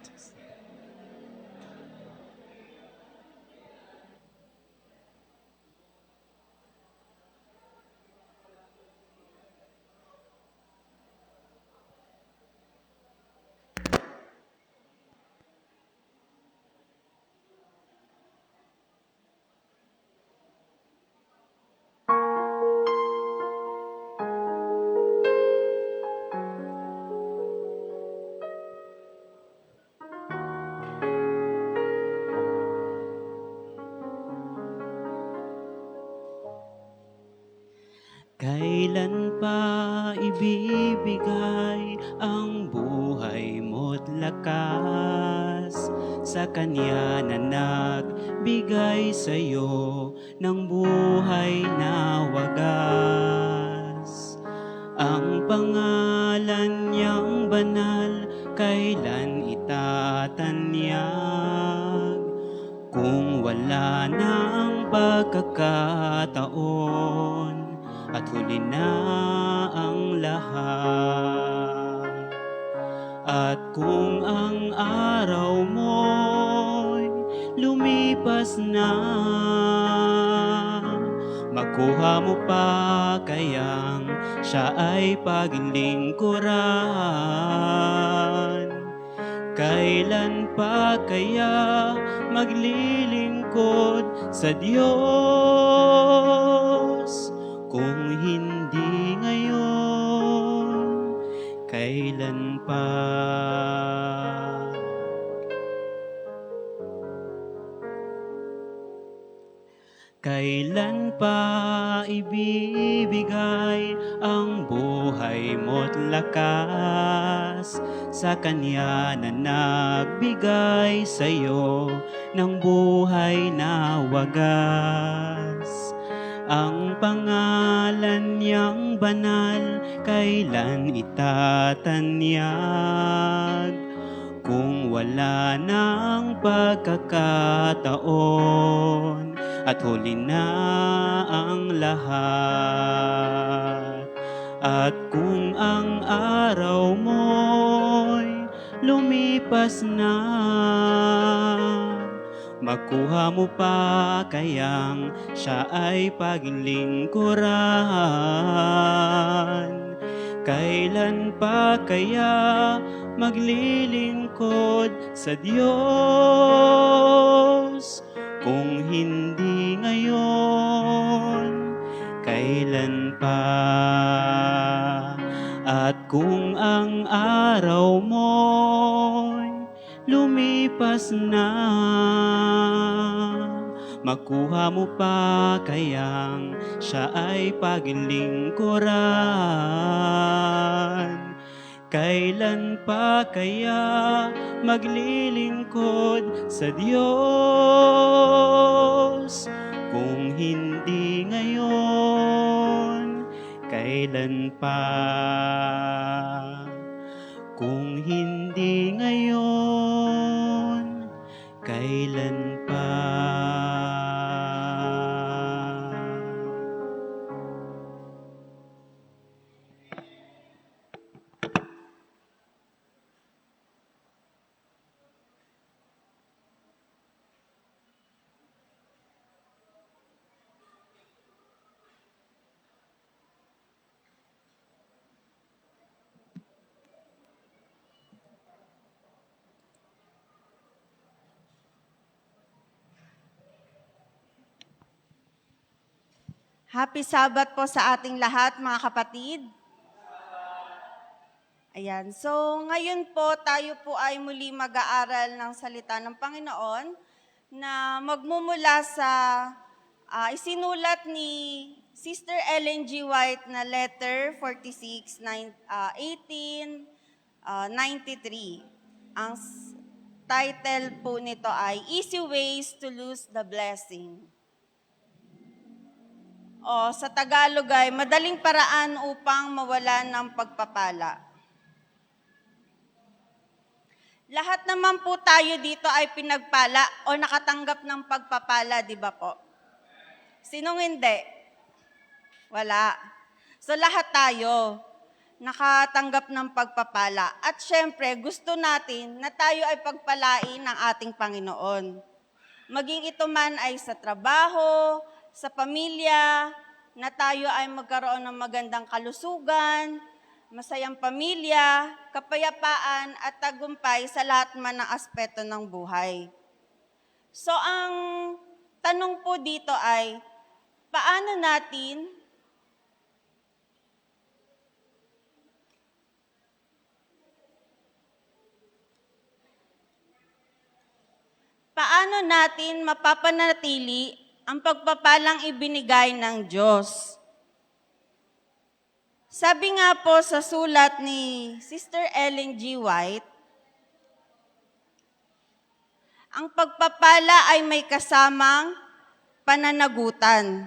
Speaker 8: Kailan pa ibibigay ang buhay mo't lakas sa Kanya na nagbigay sa'yo ng buhay na wagas? Ang pangalan niyang banal, kailan itatanyag? Kung wala na ang pagkakataon at huli na ang lahat. At kung ang araw mo'y lumipas na, makuha mo pa kayang siya ay paglingkuran? Kailan pa kaya maglilingkod sa Diyos? Kung hindi ngayon, kailan pa? Kailan pa ibibigay ang buhay mo't lakas sa Kanya na nagbigay sa'yo ng buhay na wagas? Ang pangalan niyang banal, kailan itatanyag? Kung wala nang pagkakataon at huli na ang lahat. At kung ang araw mo'y lumipas na, makuha mo pa kayang siya ay paglingkuran? Kailan pa kaya maglilingkod sa Diyos? Kung hindi ngayon, kailan pa? At kung ang araw mo'y lumipas na, makuha mo pa kayang siya ay paglingkuran? Kailan pa kaya maglilingkod sa Diyos? Kung hindi ngayon, kailan pa? Kung hindi ngayon, kailan pa?
Speaker 9: Happy Sabbath po sa ating lahat, mga kapatid. Ayan, so ngayon po tayo po ay muli mag-aaral ng salita ng Panginoon na magmumula sa isinulat ni Sister Ellen G. White na letter 46, 1893. Ang title po nito ay Easy Ways to Lose the Blessing. O sa Tagalog ay madaling paraan upang mawalan ng pagpapala. Lahat naman po tayo dito ay pinagpala o nakatanggap ng pagpapala, di ba po? Sinong hindi? Wala. So lahat tayo. nakatanggap ng pagpapala. At syempre, gusto natin na tayo ay pagpalain ng ating Panginoon. Maging ito man ay sa trabaho, sa pamilya, na tayo ay magkaroon ng magandang kalusugan, masayang pamilya, kapayapaan at tagumpay sa lahat man ng aspeto ng buhay. So ang tanong po dito ay, paano natin mapapanatili ang pagpapalang ibinigay ng Diyos? Sabi nga po sa sulat ni Sister Ellen G. White, ang pagpapala ay may kasamang pananagutan.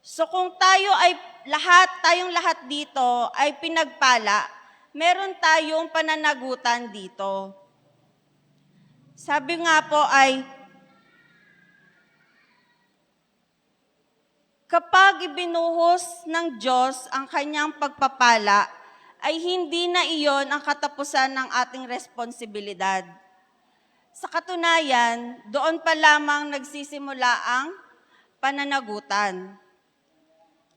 Speaker 9: So kung tayong lahat dito ay pinagpala, meron tayong pananagutan dito. Sabi nga po ay, kapag ibinuhos ng Diyos ang kanyang pagpapala, ay hindi na iyon ang katapusan ng ating responsibilidad. Sa katunayan, doon pa lamang nagsisimula ang pananagutan.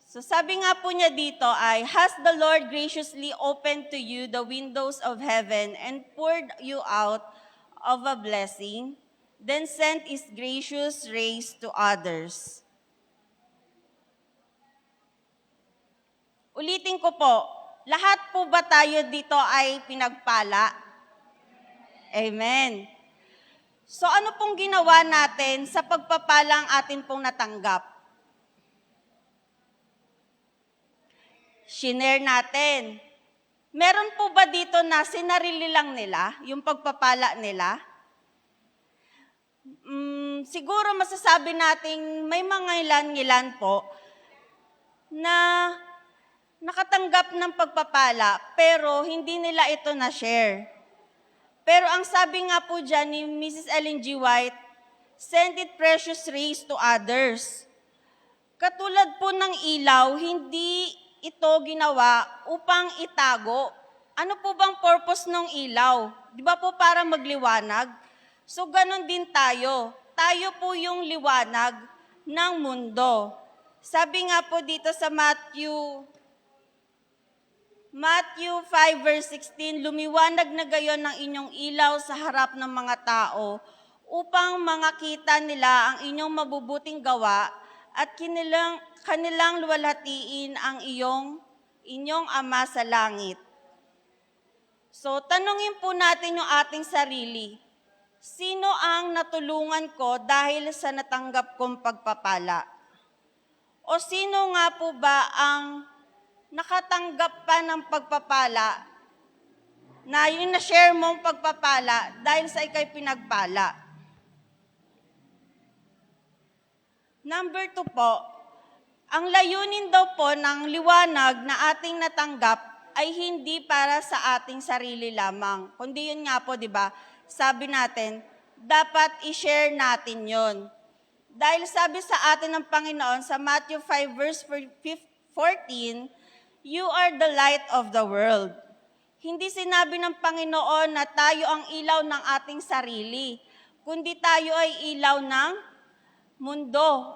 Speaker 9: So sabi nga po niya dito ay, has the Lord graciously opened to you the windows of heaven and poured you out of a blessing, then sent His gracious rays to others. Ulitin ko po, lahat po ba tayo dito ay pinagpala? Amen. So ano pong ginawa natin sa pagpapalang atin pong natanggap? Shinare natin. Meron po ba dito na sinarili lang nila, yung pagpapala nila? Siguro masasabi nating may mga ilan-ilan po na nakatanggap ng pagpapala pero hindi nila ito na-share. Pero ang sabi nga po dyan ni Mrs. Ellen G. White, send it precious rays to others. Katulad po ng ilaw, hindi ito ginawa upang itago. Ano po bang purpose ng ilaw? Di ba po para magliwanag? So ganon din tayo. Tayo po yung liwanag ng mundo. Sabi nga po dito sa Matthew 5 verse 16, lumiwanag na gayon ng inyong ilaw sa harap ng mga tao upang makita nila ang inyong mabubuting gawa at kanilang luwalhatiin ang inyong Ama sa langit. So, tanungin po natin yung ating sarili. Sino ang natulungan ko dahil sa natanggap kong pagpapala? O sino nga po ba ang nakatanggap pa ng pagpapala na yung na-share mong pagpapala dahil sa ikay pinagpala? Number 2 po, ang layunin daw po ng liwanag na ating natanggap ay hindi para sa ating sarili lamang. Kundi yun nga po, di ba? Sabi natin, dapat i-share natin yon. Dahil sabi sa atin ng Panginoon sa Matthew 5 verse 14, you are the light of the world. Hindi sinabi ng Panginoon na tayo ang ilaw ng ating sarili, kundi tayo ay ilaw ng mundo.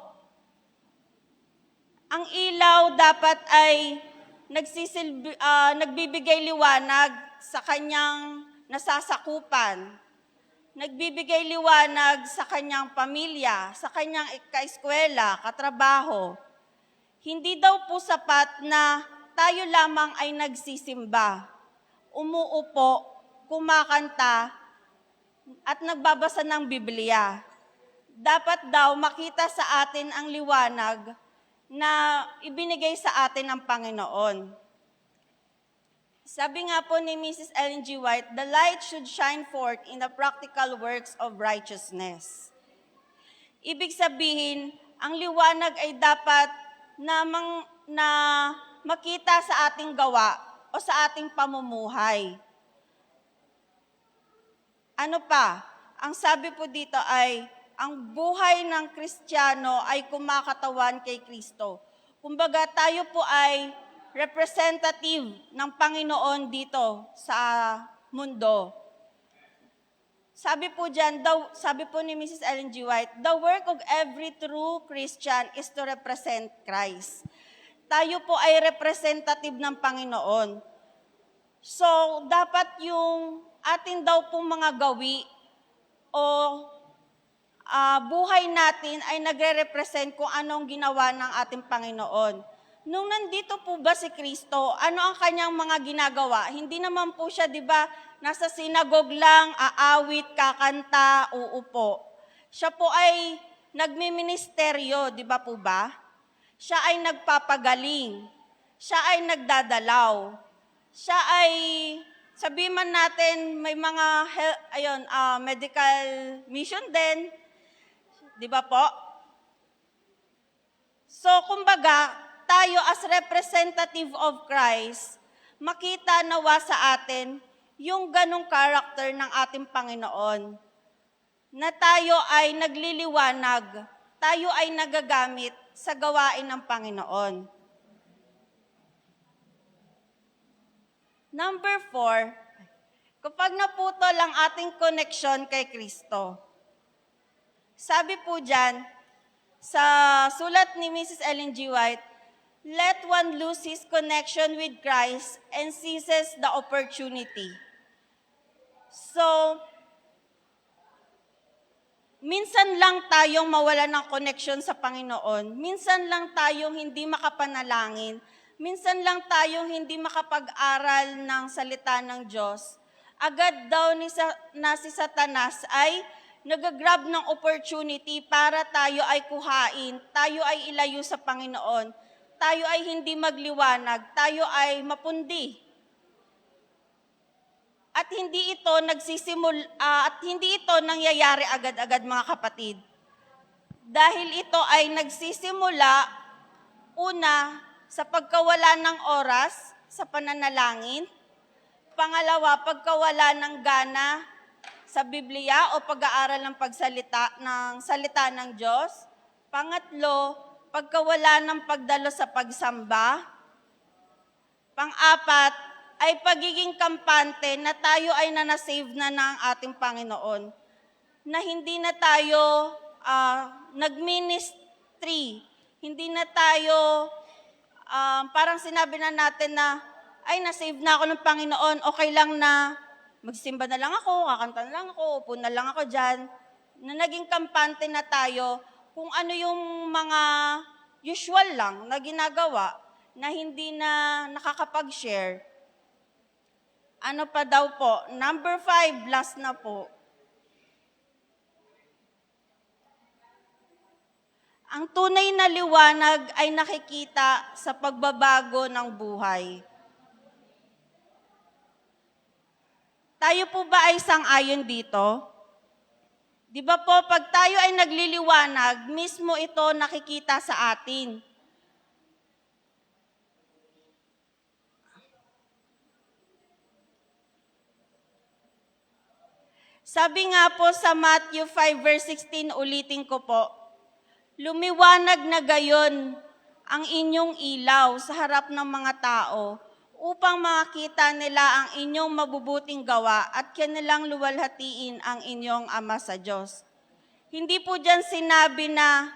Speaker 9: Ang ilaw dapat ay nagbibigay liwanag sa kanyang nasasakupan. Nagbibigay liwanag sa kanyang pamilya, sa kanyang kaeskwela, katrabaho. Hindi daw po sapat na tayo lamang ay nagsisimba, umuupo, kumakanta, at nagbabasa ng Biblia. Dapat daw makita sa atin ang liwanag na ibinigay sa atin ng Panginoon. Sabi nga po ni Mrs. Ellen G. White, the light should shine forth in the practical works of righteousness. Ibig sabihin, ang liwanag ay dapat na makita sa ating gawa o sa ating pamumuhay. Ano pa? Ang sabi po dito ay, ang buhay ng Kristiyano ay kumakatawan kay Kristo. Kumbaga, tayo po ay representative ng Panginoon dito sa mundo. Sabi po dyan, sabi po ni Mrs. Ellen G. White, the work of every true Christian is to represent Christ. Tayo po ay representative ng Panginoon. So, dapat yung atin daw pong mga gawi o buhay natin ay nagre-represent kung anong ginawa ng ating Panginoon. Nung nandito po ba si Kristo, ano ang kanyang mga ginagawa? Hindi naman po siya, di ba, nasa sinagog lang, aawit, kakanta, uupo. Siya po ay nagmiministeryo, di ba po ba? Siya ay nagpapagaling. Siya ay nagdadalaw. Siya ay, sabihin man natin, may mga medical mission din. Di ba po? So, kumbaga, tayo as representative of Christ, makita nawa sa atin yung ganong character ng ating Panginoon. Na tayo ay nagliliwanag, tayo ay nagagamit sa gawain ng Panginoon. Number 4, kapag naputol ang ating connection kay Kristo. Sabi po dyan, sa sulat ni Mrs. Ellen G. White, let one lose his connection with Christ and seizes the opportunity. So, minsan lang tayong mawala ng connection sa Panginoon. Minsan lang tayong hindi makapanalangin. Minsan lang tayong hindi makapag-aral ng salita ng Diyos. Agad daw na si Satanas ay nagagrab ng opportunity para tayo ay kuhain, tayo ay ilayo sa Panginoon, tayo ay hindi magliwanag, tayo ay mapundi. At hindi ito nangyayari agad-agad, mga kapatid. Dahil ito ay nagsisimula una sa pagkawala ng oras sa pananalangin, pangalawa, pagkawala ng gana sa Biblia o pag-aaral ng salita ng Diyos, pangatlo, pagkawala ng pagdalo sa pagsamba, pang-apat ay pagiging kampante na tayo ay nanasave na ng ating Panginoon, na hindi na tayo nag-ministry, hindi na tayo parang sinabi na natin na, ay, nasave na ako ng Panginoon, okay lang na magsimba na lang ako, kakanta na lang ako, upo na lang ako dyan, na naging kampante na tayo kung ano yung mga usual lang na ginagawa na hindi na nakakapag-share. Ano pa daw po? Number 5, last na po. Ang tunay na liwanag ay nakikita sa pagbabago ng buhay. Tayo po ba ay sang-ayon dito? Di ba po, pag tayo ay nagliliwanag, mismo ito nakikita sa atin. Sabi nga po sa Matthew 5 verse 16, ulitin ko po, lumiwanag na gayon ang inyong ilaw sa harap ng mga tao upang makita nila ang inyong mabubuting gawa at kanilang luwalhatiin ang inyong Ama sa Diyos. Hindi po dyan sinabi na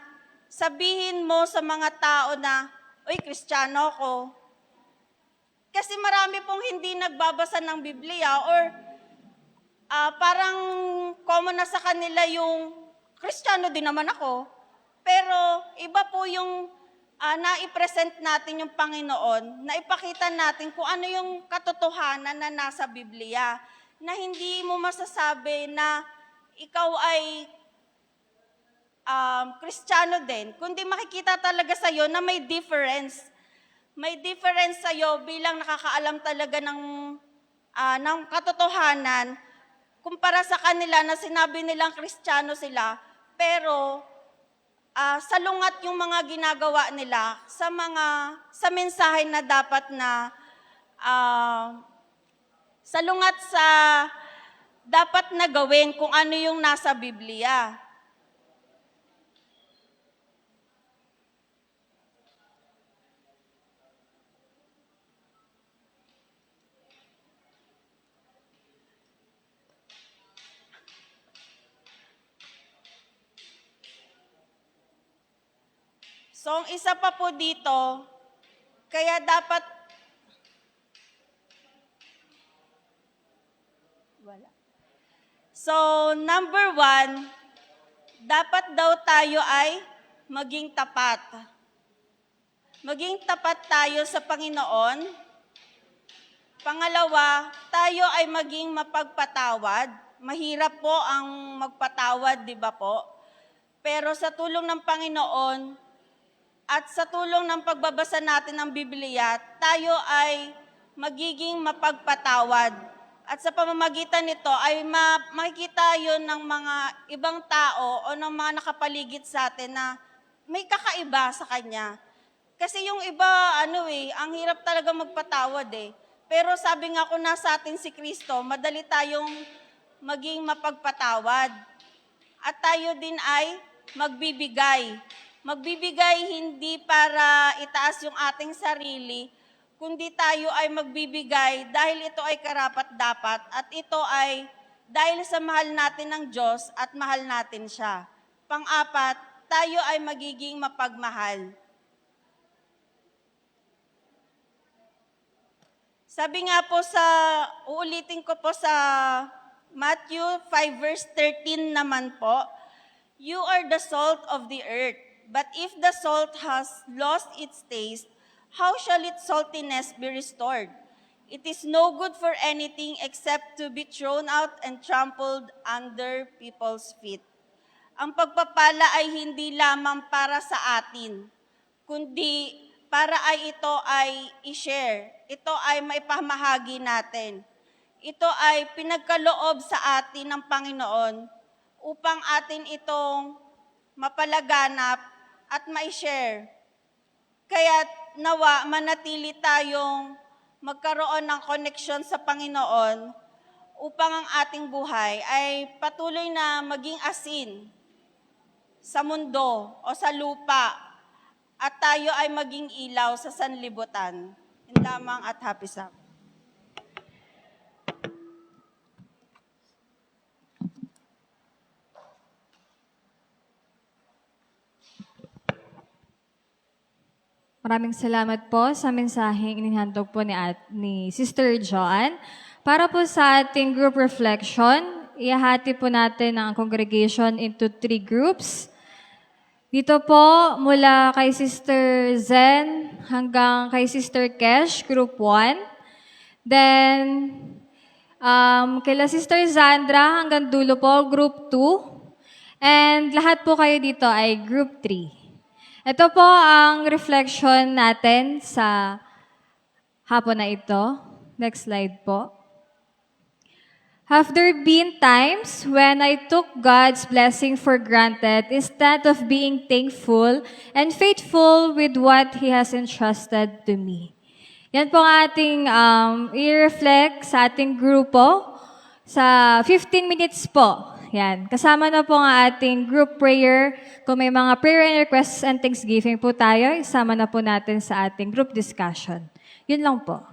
Speaker 9: sabihin mo sa mga tao na, uy, Kristiyano ko. Kasi marami pong hindi nagbabasa ng Biblia or parang common na sa kanila yung Kristiyano din naman ako. Pero iba po yung na-i-present natin yung Panginoon, na ipakita natin kung ano yung katotohanan na nasa Biblia, na hindi mo masasabi na ikaw ay Kristiyano din, kundi makikita talaga sa'yo na may difference. May difference sa'yo bilang nakakaalam talaga ng katotohanan, kumpara sa kanila na sinabi nilang Kristiyano sila, pero salungat yung mga ginagawa nila sa mensahe na dapat na salungat sa dapat na gawin kung ano yung nasa Biblia. So, ang isa pa po dito, kaya dapat wala. So, number 1, dapat daw tayo ay maging tapat. Maging tapat tayo sa Panginoon. Pangalawa, tayo ay maging mapagpatawad. Mahirap po ang magpatawad, di ba po? Pero sa tulong ng Panginoon at sa tulong ng pagbabasa natin ng Biblia, tayo ay magiging mapagpatawad. At sa pamamagitan nito ay makikita yon ng mga ibang tao o ng mga nakapaligid sa atin na may kakaiba sa Kanya. Kasi yung iba, ang hirap talaga magpatawad eh. Pero sabi nga kung nasa atin si Kristo, madali tayong maging mapagpatawad. At tayo din ay magbibigay. Magbibigay hindi para itaas yung ating sarili, kundi tayo ay magbibigay dahil ito ay karapat-dapat at ito ay dahil sa mahal natin ng Diyos at mahal natin siya. Pang-apat, tayo ay magiging mapagmahal. Sabi nga po uulitin ko po sa Matthew 5 verse 13 naman po, you are the salt of the earth, but if the salt has lost its taste, how shall its saltiness be restored? It is no good for anything except to be thrown out and trampled under people's feet. Ang pagpapala ay hindi lamang para sa atin, kundi para ito ay i-share. Ito ay maipamahagi natin. Ito ay pinagkaloob sa atin ng Panginoon upang atin itong mapalaganap at ma-share. Kaya nawa manatili tayong magkaroon ng koneksyon sa Panginoon upang ang ating buhay ay patuloy na maging asin sa mundo o sa lupa at tayo ay maging ilaw sa sanlibutan. Yun lamang at happy Sabbath.
Speaker 3: Maraming salamat po sa mensaheng inihandog po ni Sister Joanne. Para po sa ating group reflection, ihahati po natin ang congregation into 3 groups. Dito po, mula kay Sister Zen hanggang kay Sister Kesh, Group 1. Then, kaila Sister Zandra hanggang dulo po, Group 2. And lahat po kayo dito ay Group 3. Ito po ang reflection natin sa hapon na ito. Next slide po. Have there been times when I took God's blessing for granted instead of being thankful and faithful with what He has entrusted to me? Yan po ang ating i-reflect sa ating grupo sa 15 minutes po. Yan. Kasama na po ang ating group prayer. Kung may mga prayer and requests and thanksgiving po tayo, isama na po natin sa ating group discussion. Yun lang po.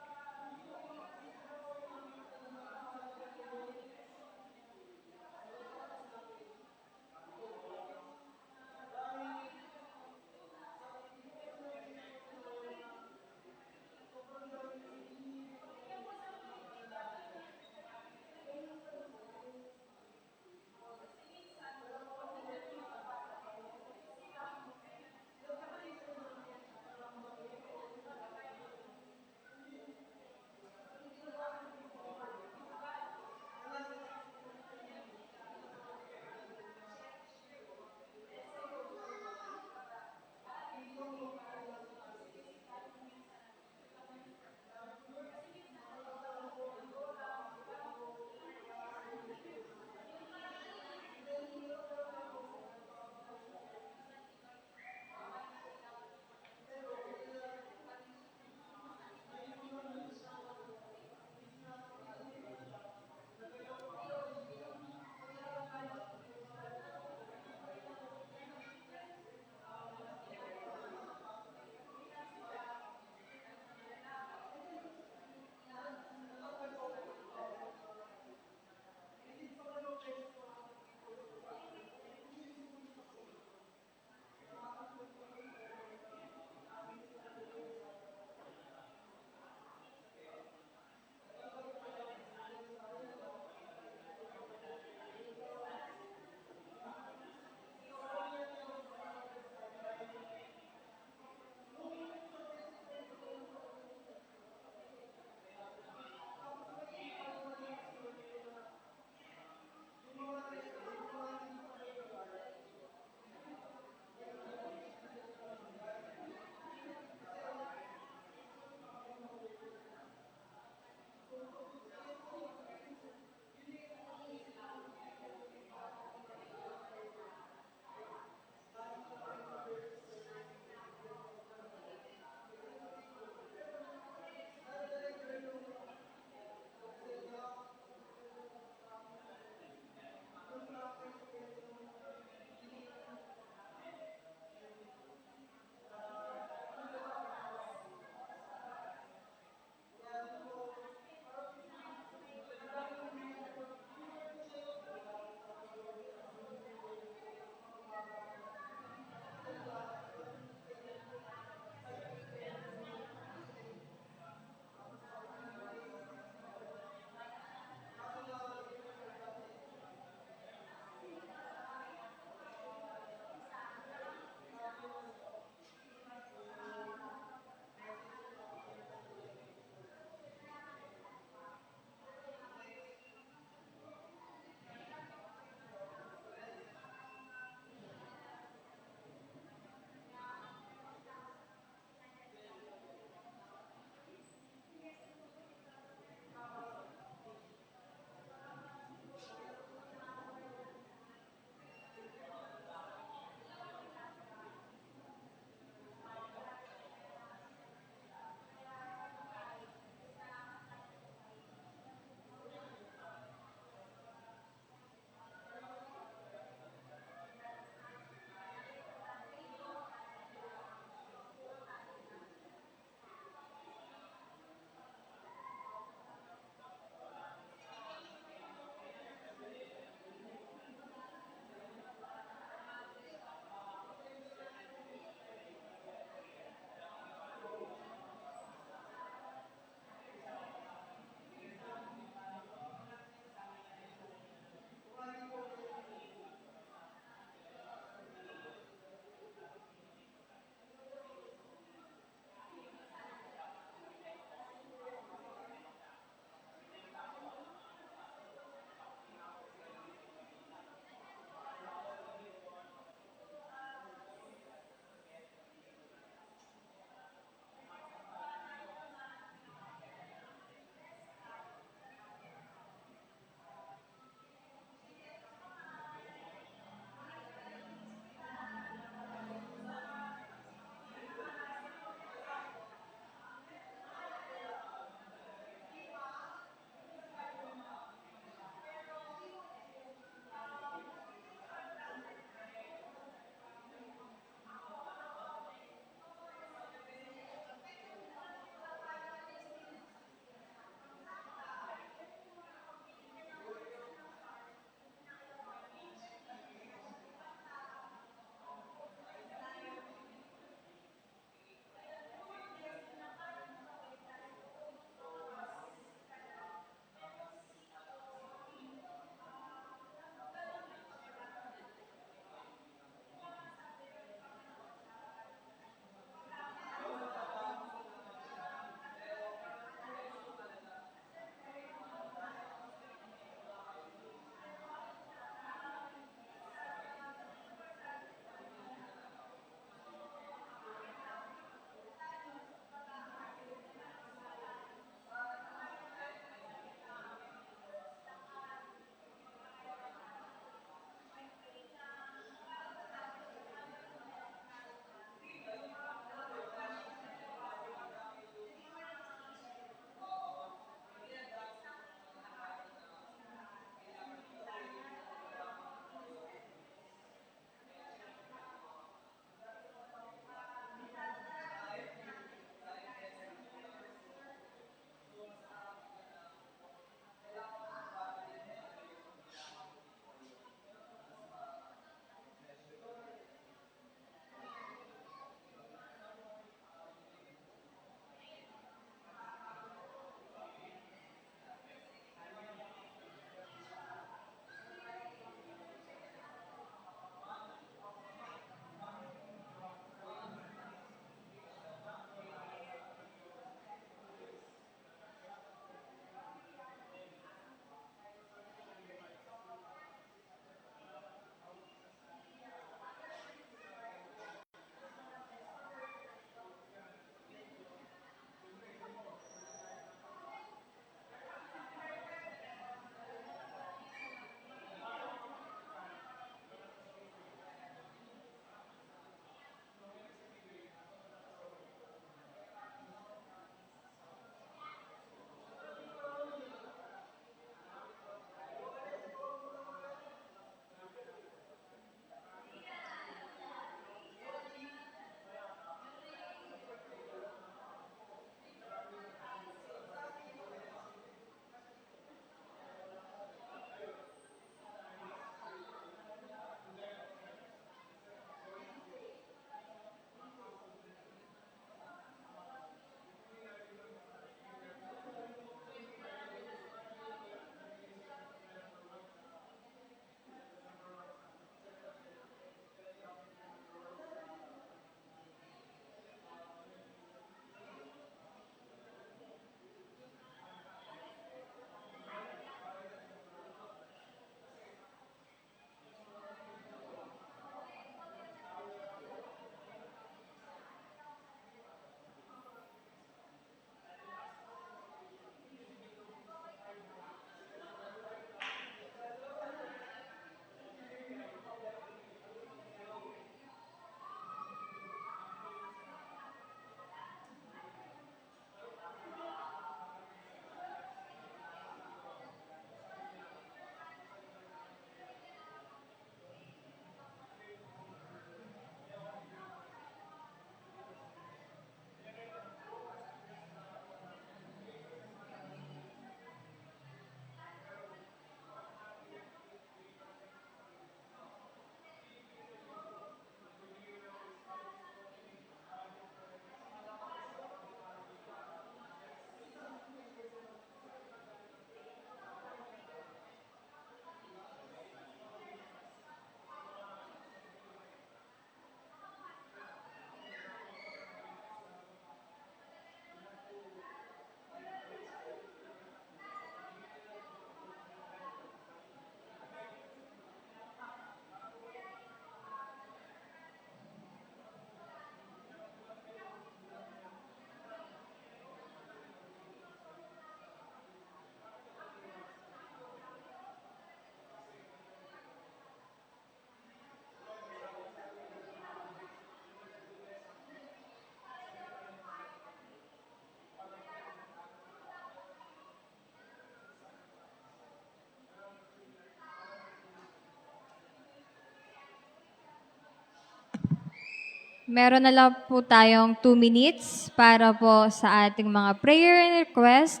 Speaker 3: Meron na lang po tayong 2 minutes para po sa ating mga prayer and request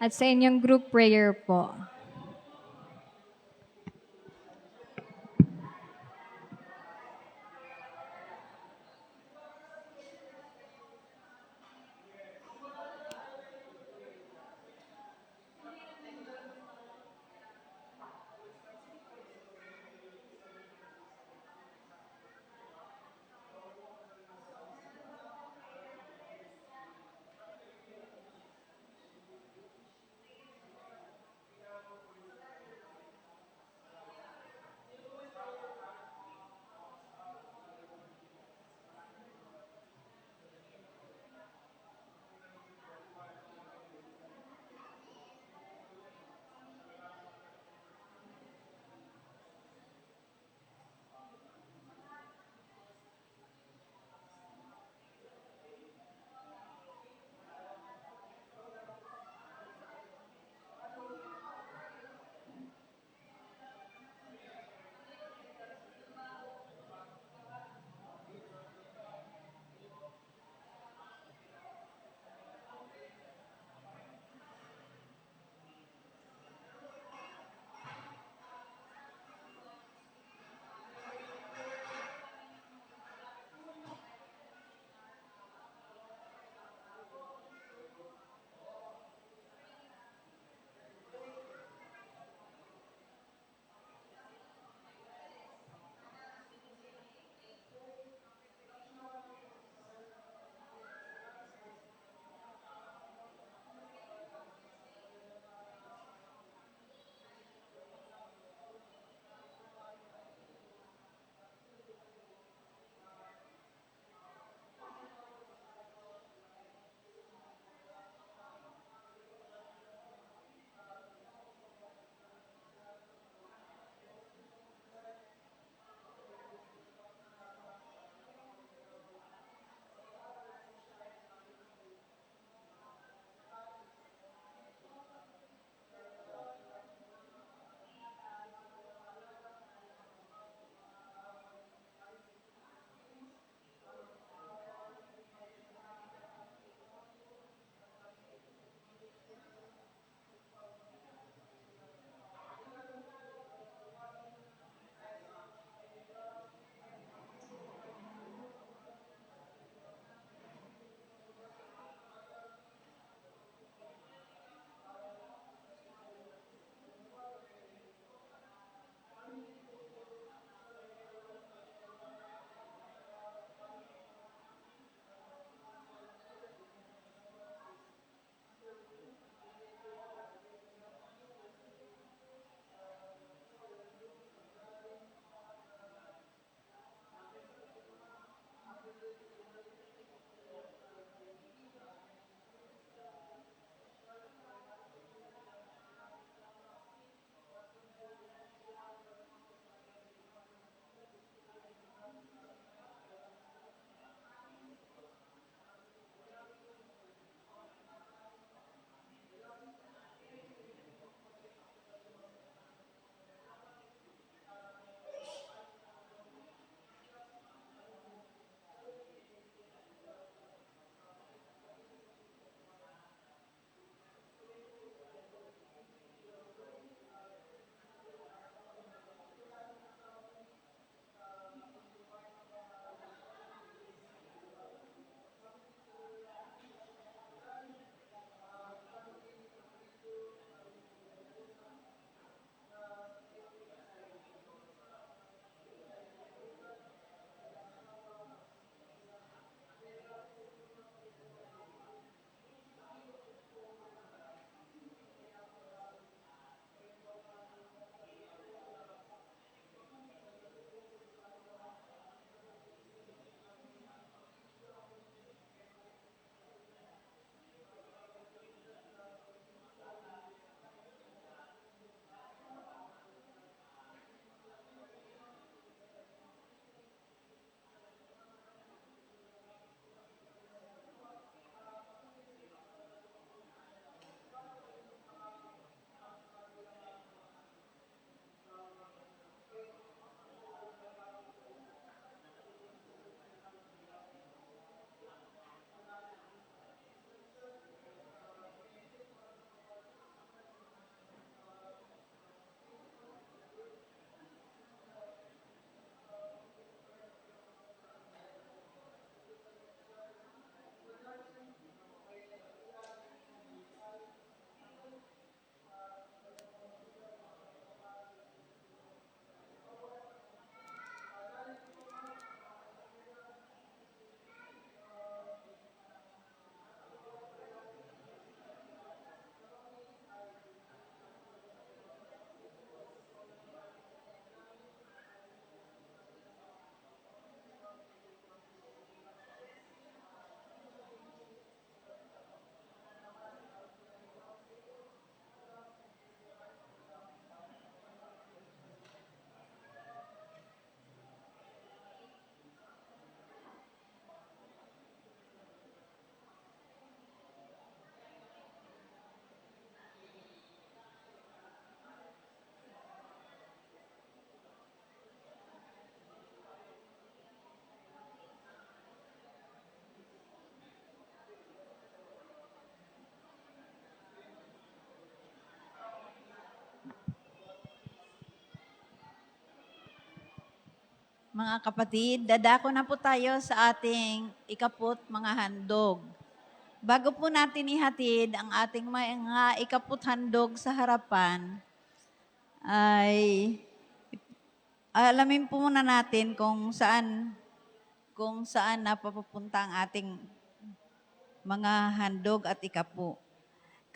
Speaker 3: at sa inyong group prayer po.
Speaker 2: Mga kapatid, dadako na po tayo sa ating ikaput mga handog. Bago po natin ihatid ang ating mga ikaput handog sa harapan, ay alamin po muna natin kung saan napapunta ang ating mga handog at ikapu.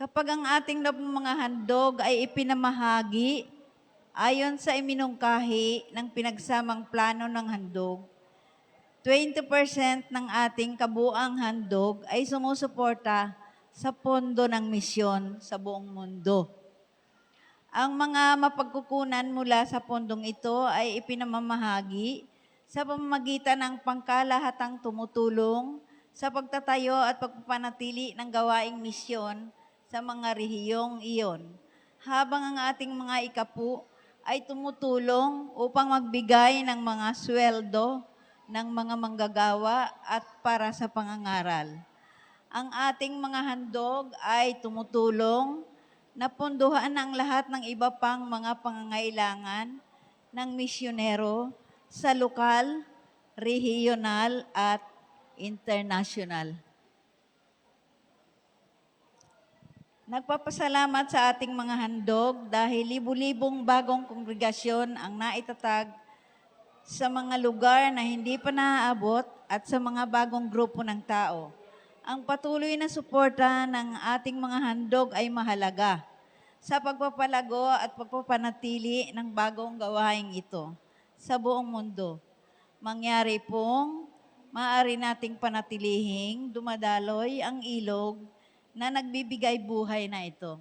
Speaker 2: Kapag ang ating mga handog ay ipinamahagi ayon sa iminungkahi ng pinagsamang plano ng handog, 20% ng ating kabuang handog ay sumusuporta sa pondo ng misyon sa buong mundo. Ang mga mapagkukunan mula sa pondong ito ay ipinamamahagi sa pamamagitan ng pangkalahatang tumutulong sa pagtatayo at pagpapanatili ng gawaing misyon sa mga rehiyong iyon, habang ang ating mga ikapu ay tumutulong upang magbigay ng mga sweldo ng mga manggagawa at para sa pangangaral. Ang ating mga handog ay tumutulong na punduhan ang lahat ng iba pang mga pangangailangan ng misyonero sa lokal, regional at international. Nagpapasalamat sa ating mga handog dahil libu-libong bagong kongregasyon ang naitatag sa mga lugar na hindi pa naaabot at sa mga bagong grupo ng tao. Ang patuloy na suporta ng ating mga handog ay mahalaga sa pagpapalago at pagpapanatili ng bagong gawaing ito sa buong mundo. Mangyari pong maaari nating panatilihing dumadaloy ang ilog na nagbibigay buhay na ito,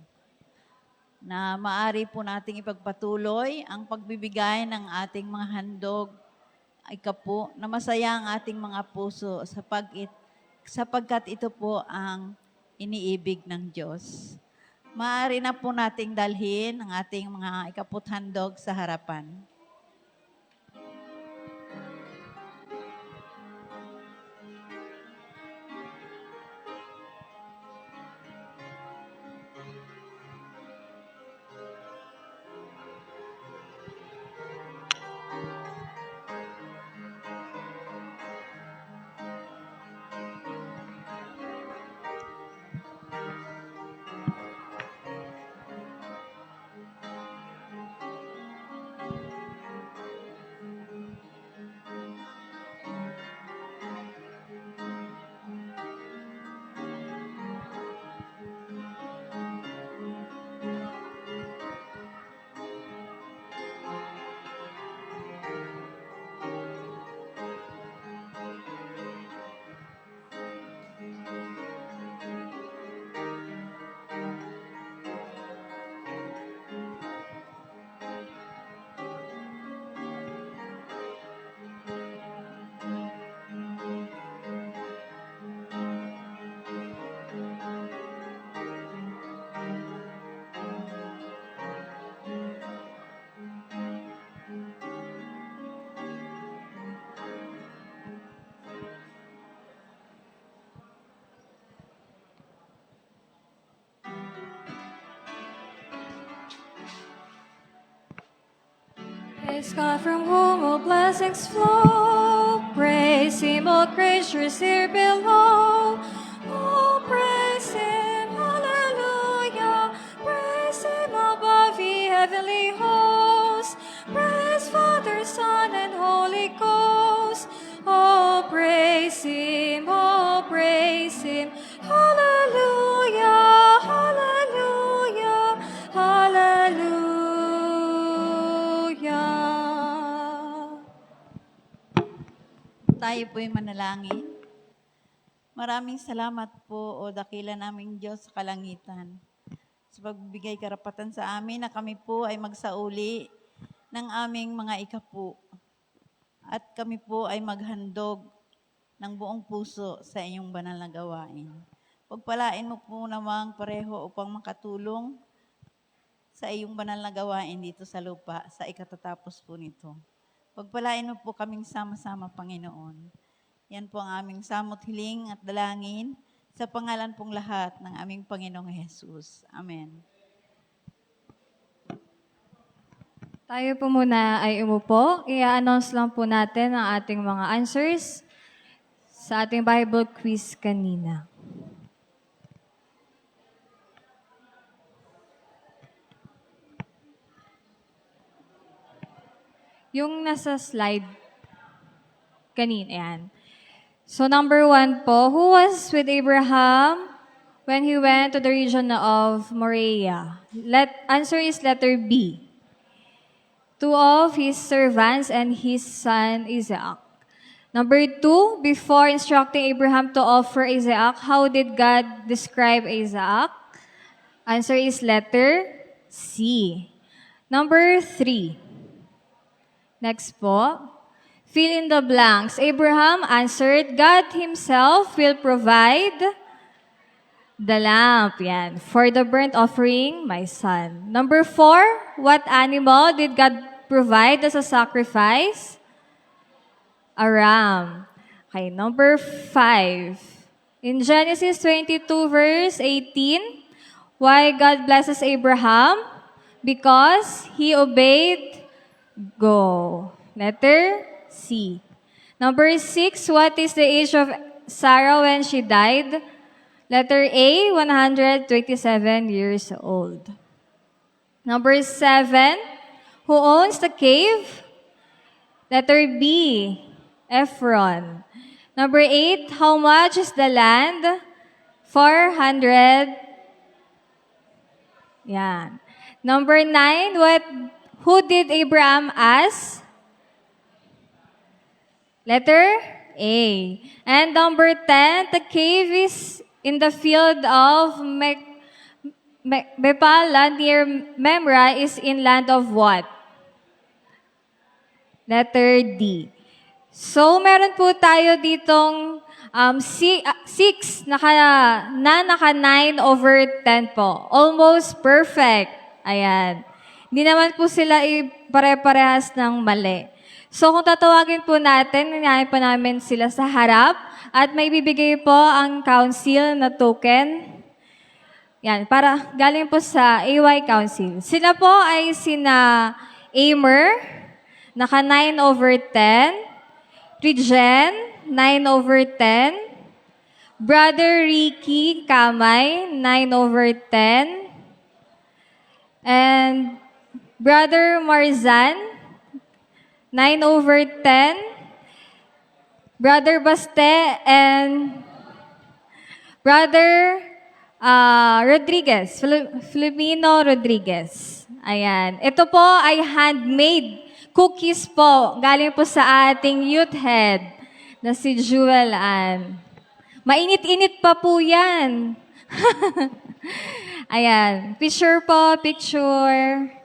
Speaker 2: na maaari po nating ipagpatuloy ang pagbibigay ng ating mga handog, ikapu, na masaya ang ating mga puso sapagkat ito po ang iniibig ng Diyos. Maaari na po nating dalhin ang ating mga ikaput handog sa harapan.
Speaker 3: Praise God from whom all blessings flow. Praise Him, all creatures here below. Oh, praise Him, hallelujah. Praise Him above ye heavenly hosts. Praise Father, Son, and Holy Ghost. Oh, praise Him, hallelujah, hallelujah, hallelujah.
Speaker 2: Tayo po'y manalangin. Maraming salamat po, o dakila naming Diyos sa kalangitan, sa pagbibigay karapatan sa amin na kami po ay magsauli ng aming mga ikapu. At kami po ay maghandog ng buong puso sa inyong banal na gawain. Pagpalain mo po namang pareho upang makatulong sa iyong banal na gawain dito sa lupa, sa ikatatapos po nito. Pagpalain mo po kaming sama-sama, Panginoon. Yan po ang aming samot hiling at dalangin sa pangalan pong lahat ng aming Panginoong Jesus. Amen.
Speaker 3: Tayo po muna ay umupo. I-announce lang po natin ang ating mga answers sa ating Bible quiz kanina. Yung nasa slide kanina, yan. So number 1 po, who was with Abraham when he went to the region of Moriah? Answer is letter B. 2 of his servants and his son Isaac. Number 2, before instructing Abraham to offer Isaac, how did God describe Isaac? Answer is letter C. Number 3. Next po. Fill in the blanks. Abraham answered, God himself will provide the lamp. Yan. For the burnt offering, my son. Number 4. What animal did God provide as a sacrifice? A ram. Okay, number 5. In Genesis 22 verse 18, why God blesses Abraham? Because he obeyed Go. Letter C. Number 6, what is the age of Sarah when she died? Letter A, 127 years old. Number 7, who owns the cave? Letter B, Ephron. Number 8, how much is the land? 400. Yan. Number 9, who did Abraham ask? Letter A. And number 10, the cave is in the field of Bepala near Memra is in land of what? Letter D. So, meron po tayo ditong 6 naka 9/10 po. Almost perfect. Ayan. Hindi naman po sila pare-parehas ng mali. So kung tatawagin po natin, nangyayari po namin sila sa harap at may bibigay po ang council na token. Yan, para galing po sa AY Council. Sila po ay sina Amer, naka 9/10, Regen, 9/10, Brother Ricky Kamay, 9/10, and Brother Marzan, 9/10. Brother Baste and Brother Rodriguez, Filipino Rodriguez. Ayan. Ito po ay handmade cookies po. Galing po sa ating youth head na si Jewel Ann. Mainit-init pa po yan. Ayan. Picture po, picture.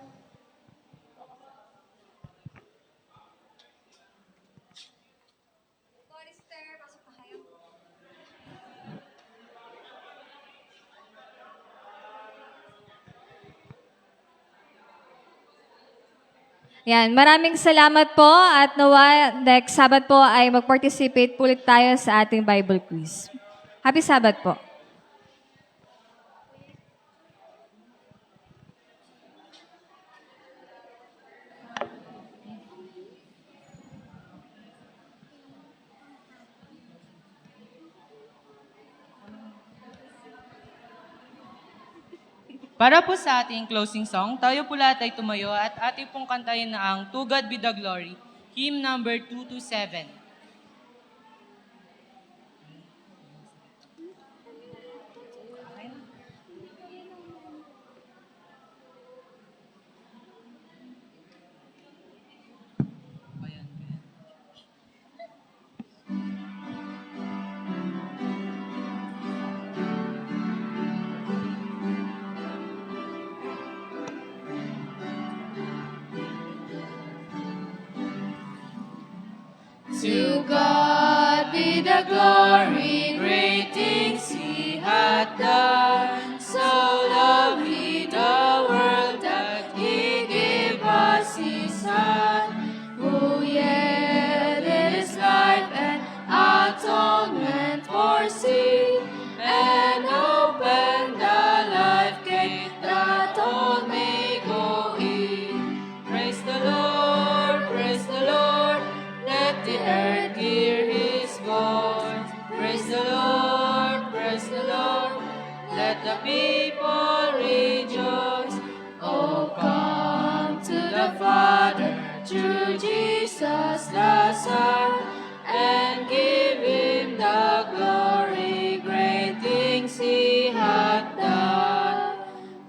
Speaker 3: Yan, maraming salamat po at nawa next Sabat po ay mag-participate po ulit tayo sa ating Bible quiz. Happy Sabat po.
Speaker 4: Para po sa ating closing song, tayo po lahat ay tumayo at ating pong kantayin na ang To God Be the Glory, hymn number 227.
Speaker 10: To God be the glory, great things He hath done. So loved He the world that He gave us His Son, who yet is life and atonement for sin, and opened the life gate that all may go in. Praise the people rejoice. Oh, come to the Father through Jesus the Son, and give him the glory, great things he hath done.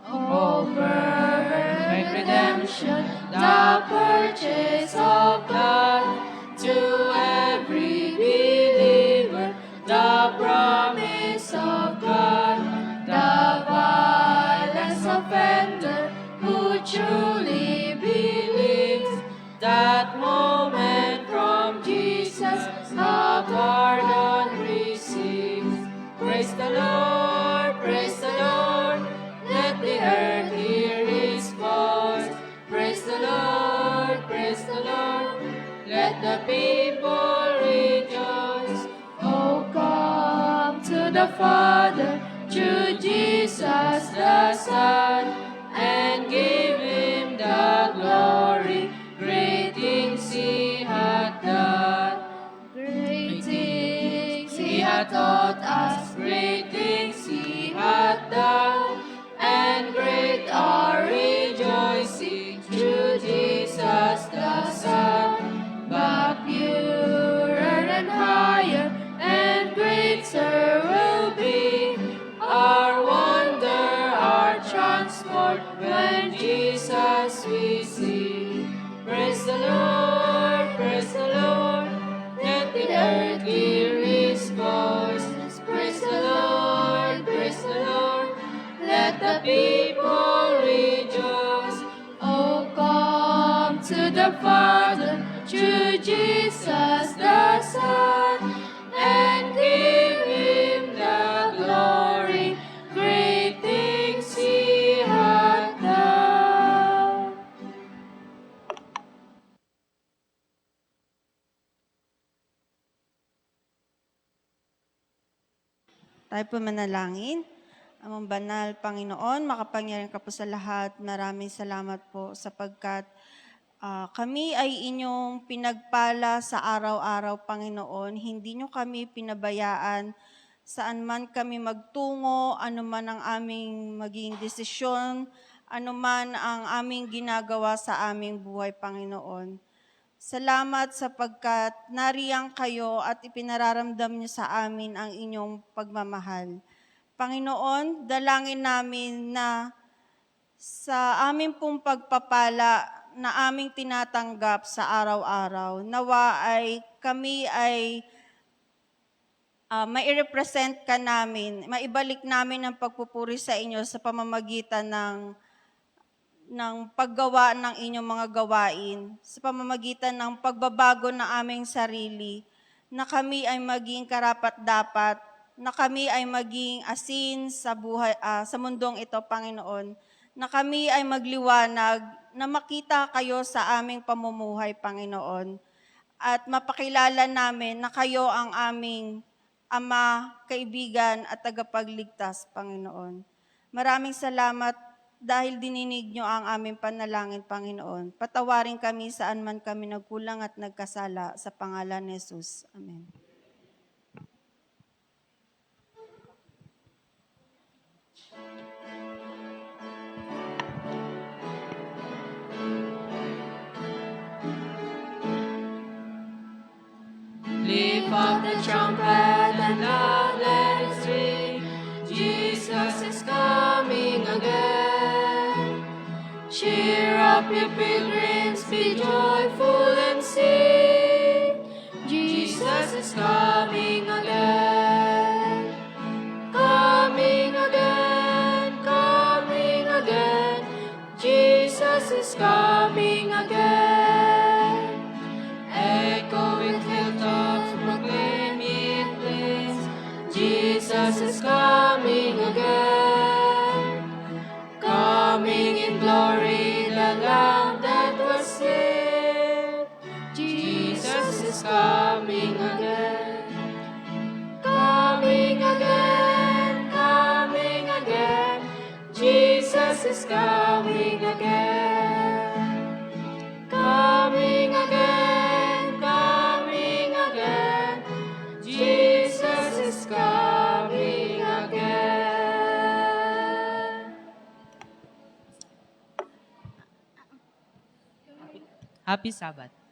Speaker 10: Oh, perfect redemption, the purchase of God, to every believer, the promise of God, the vilest offender who truly believes, that moment from Jesus a pardon receives. Praise the Lord, let the earth hear his voice. Praise the Lord, let the people rejoice. Oh, come to the Father through Jesus the Son, and give him the glory, great things he hath done. Great things he hath taught us, great things he hath done, and great our rejoicing through Jesus the Son. But purer and higher and greater will be our wonder, our transport, when Jesus we see. Praise the Lord, let the earth hear his voice. Praise the Lord, let the people rejoice. Oh, come to the Father through Jesus the Son, and give him the glory, great things he hath done.
Speaker 9: Tayo po manalangin. Amang banal, Panginoon, makapangyarihan ka po sa lahat. Maraming salamat po sapagkat kami ay inyong pinagpala sa araw-araw, Panginoon. Hindi nyo kami pinabayaan saan man kami magtungo, ano man ang aming maging desisyon, ano man ang aming ginagawa sa aming buhay, Panginoon. Salamat sapagkat nariyang kayo at ipinararamdam niyo sa amin ang inyong pagmamahal. Panginoon, dalangin namin na sa aming pong pagpapala na aming tinatanggap sa araw-araw, nawa ay kami ay mai-represent ka namin, maibalik namin ang pagpupuri sa inyo sa pamamagitan ng paggawa ng inyong mga gawain, sa pamamagitan ng pagbabago ng aming sarili, na kami ay maging karapat-dapat, na kami ay maging asin sa buhay sa mundong ito, Panginoon, na kami ay magliwanag, na makita kayo sa aming pamumuhay, Panginoon, at mapakilala namin na kayo ang aming Ama, kaibigan at tagapagligtas, Panginoon. Maraming salamat dahil dininig nyo ang aming panalangin, Panginoon. Patawarin kami saan man kami nagkulang at nagkasala sa pangalan ni Jesus. Amen.
Speaker 10: Lift up the trumpet and loud let it ring. Jesus is coming again. Cheer up, you pilgrims, be joyful and sing. Jesus is coming again. Coming again, coming again. Jesus is coming again. Echo with hilltops, proclaim ye in plains. Jesus is coming again. Coming in glory, the Lamb that was slain. Jesus is coming again. Coming again, coming again. Jesus is coming again. Coming again, coming again. Jesus is coming again.
Speaker 4: Happy Sabbath.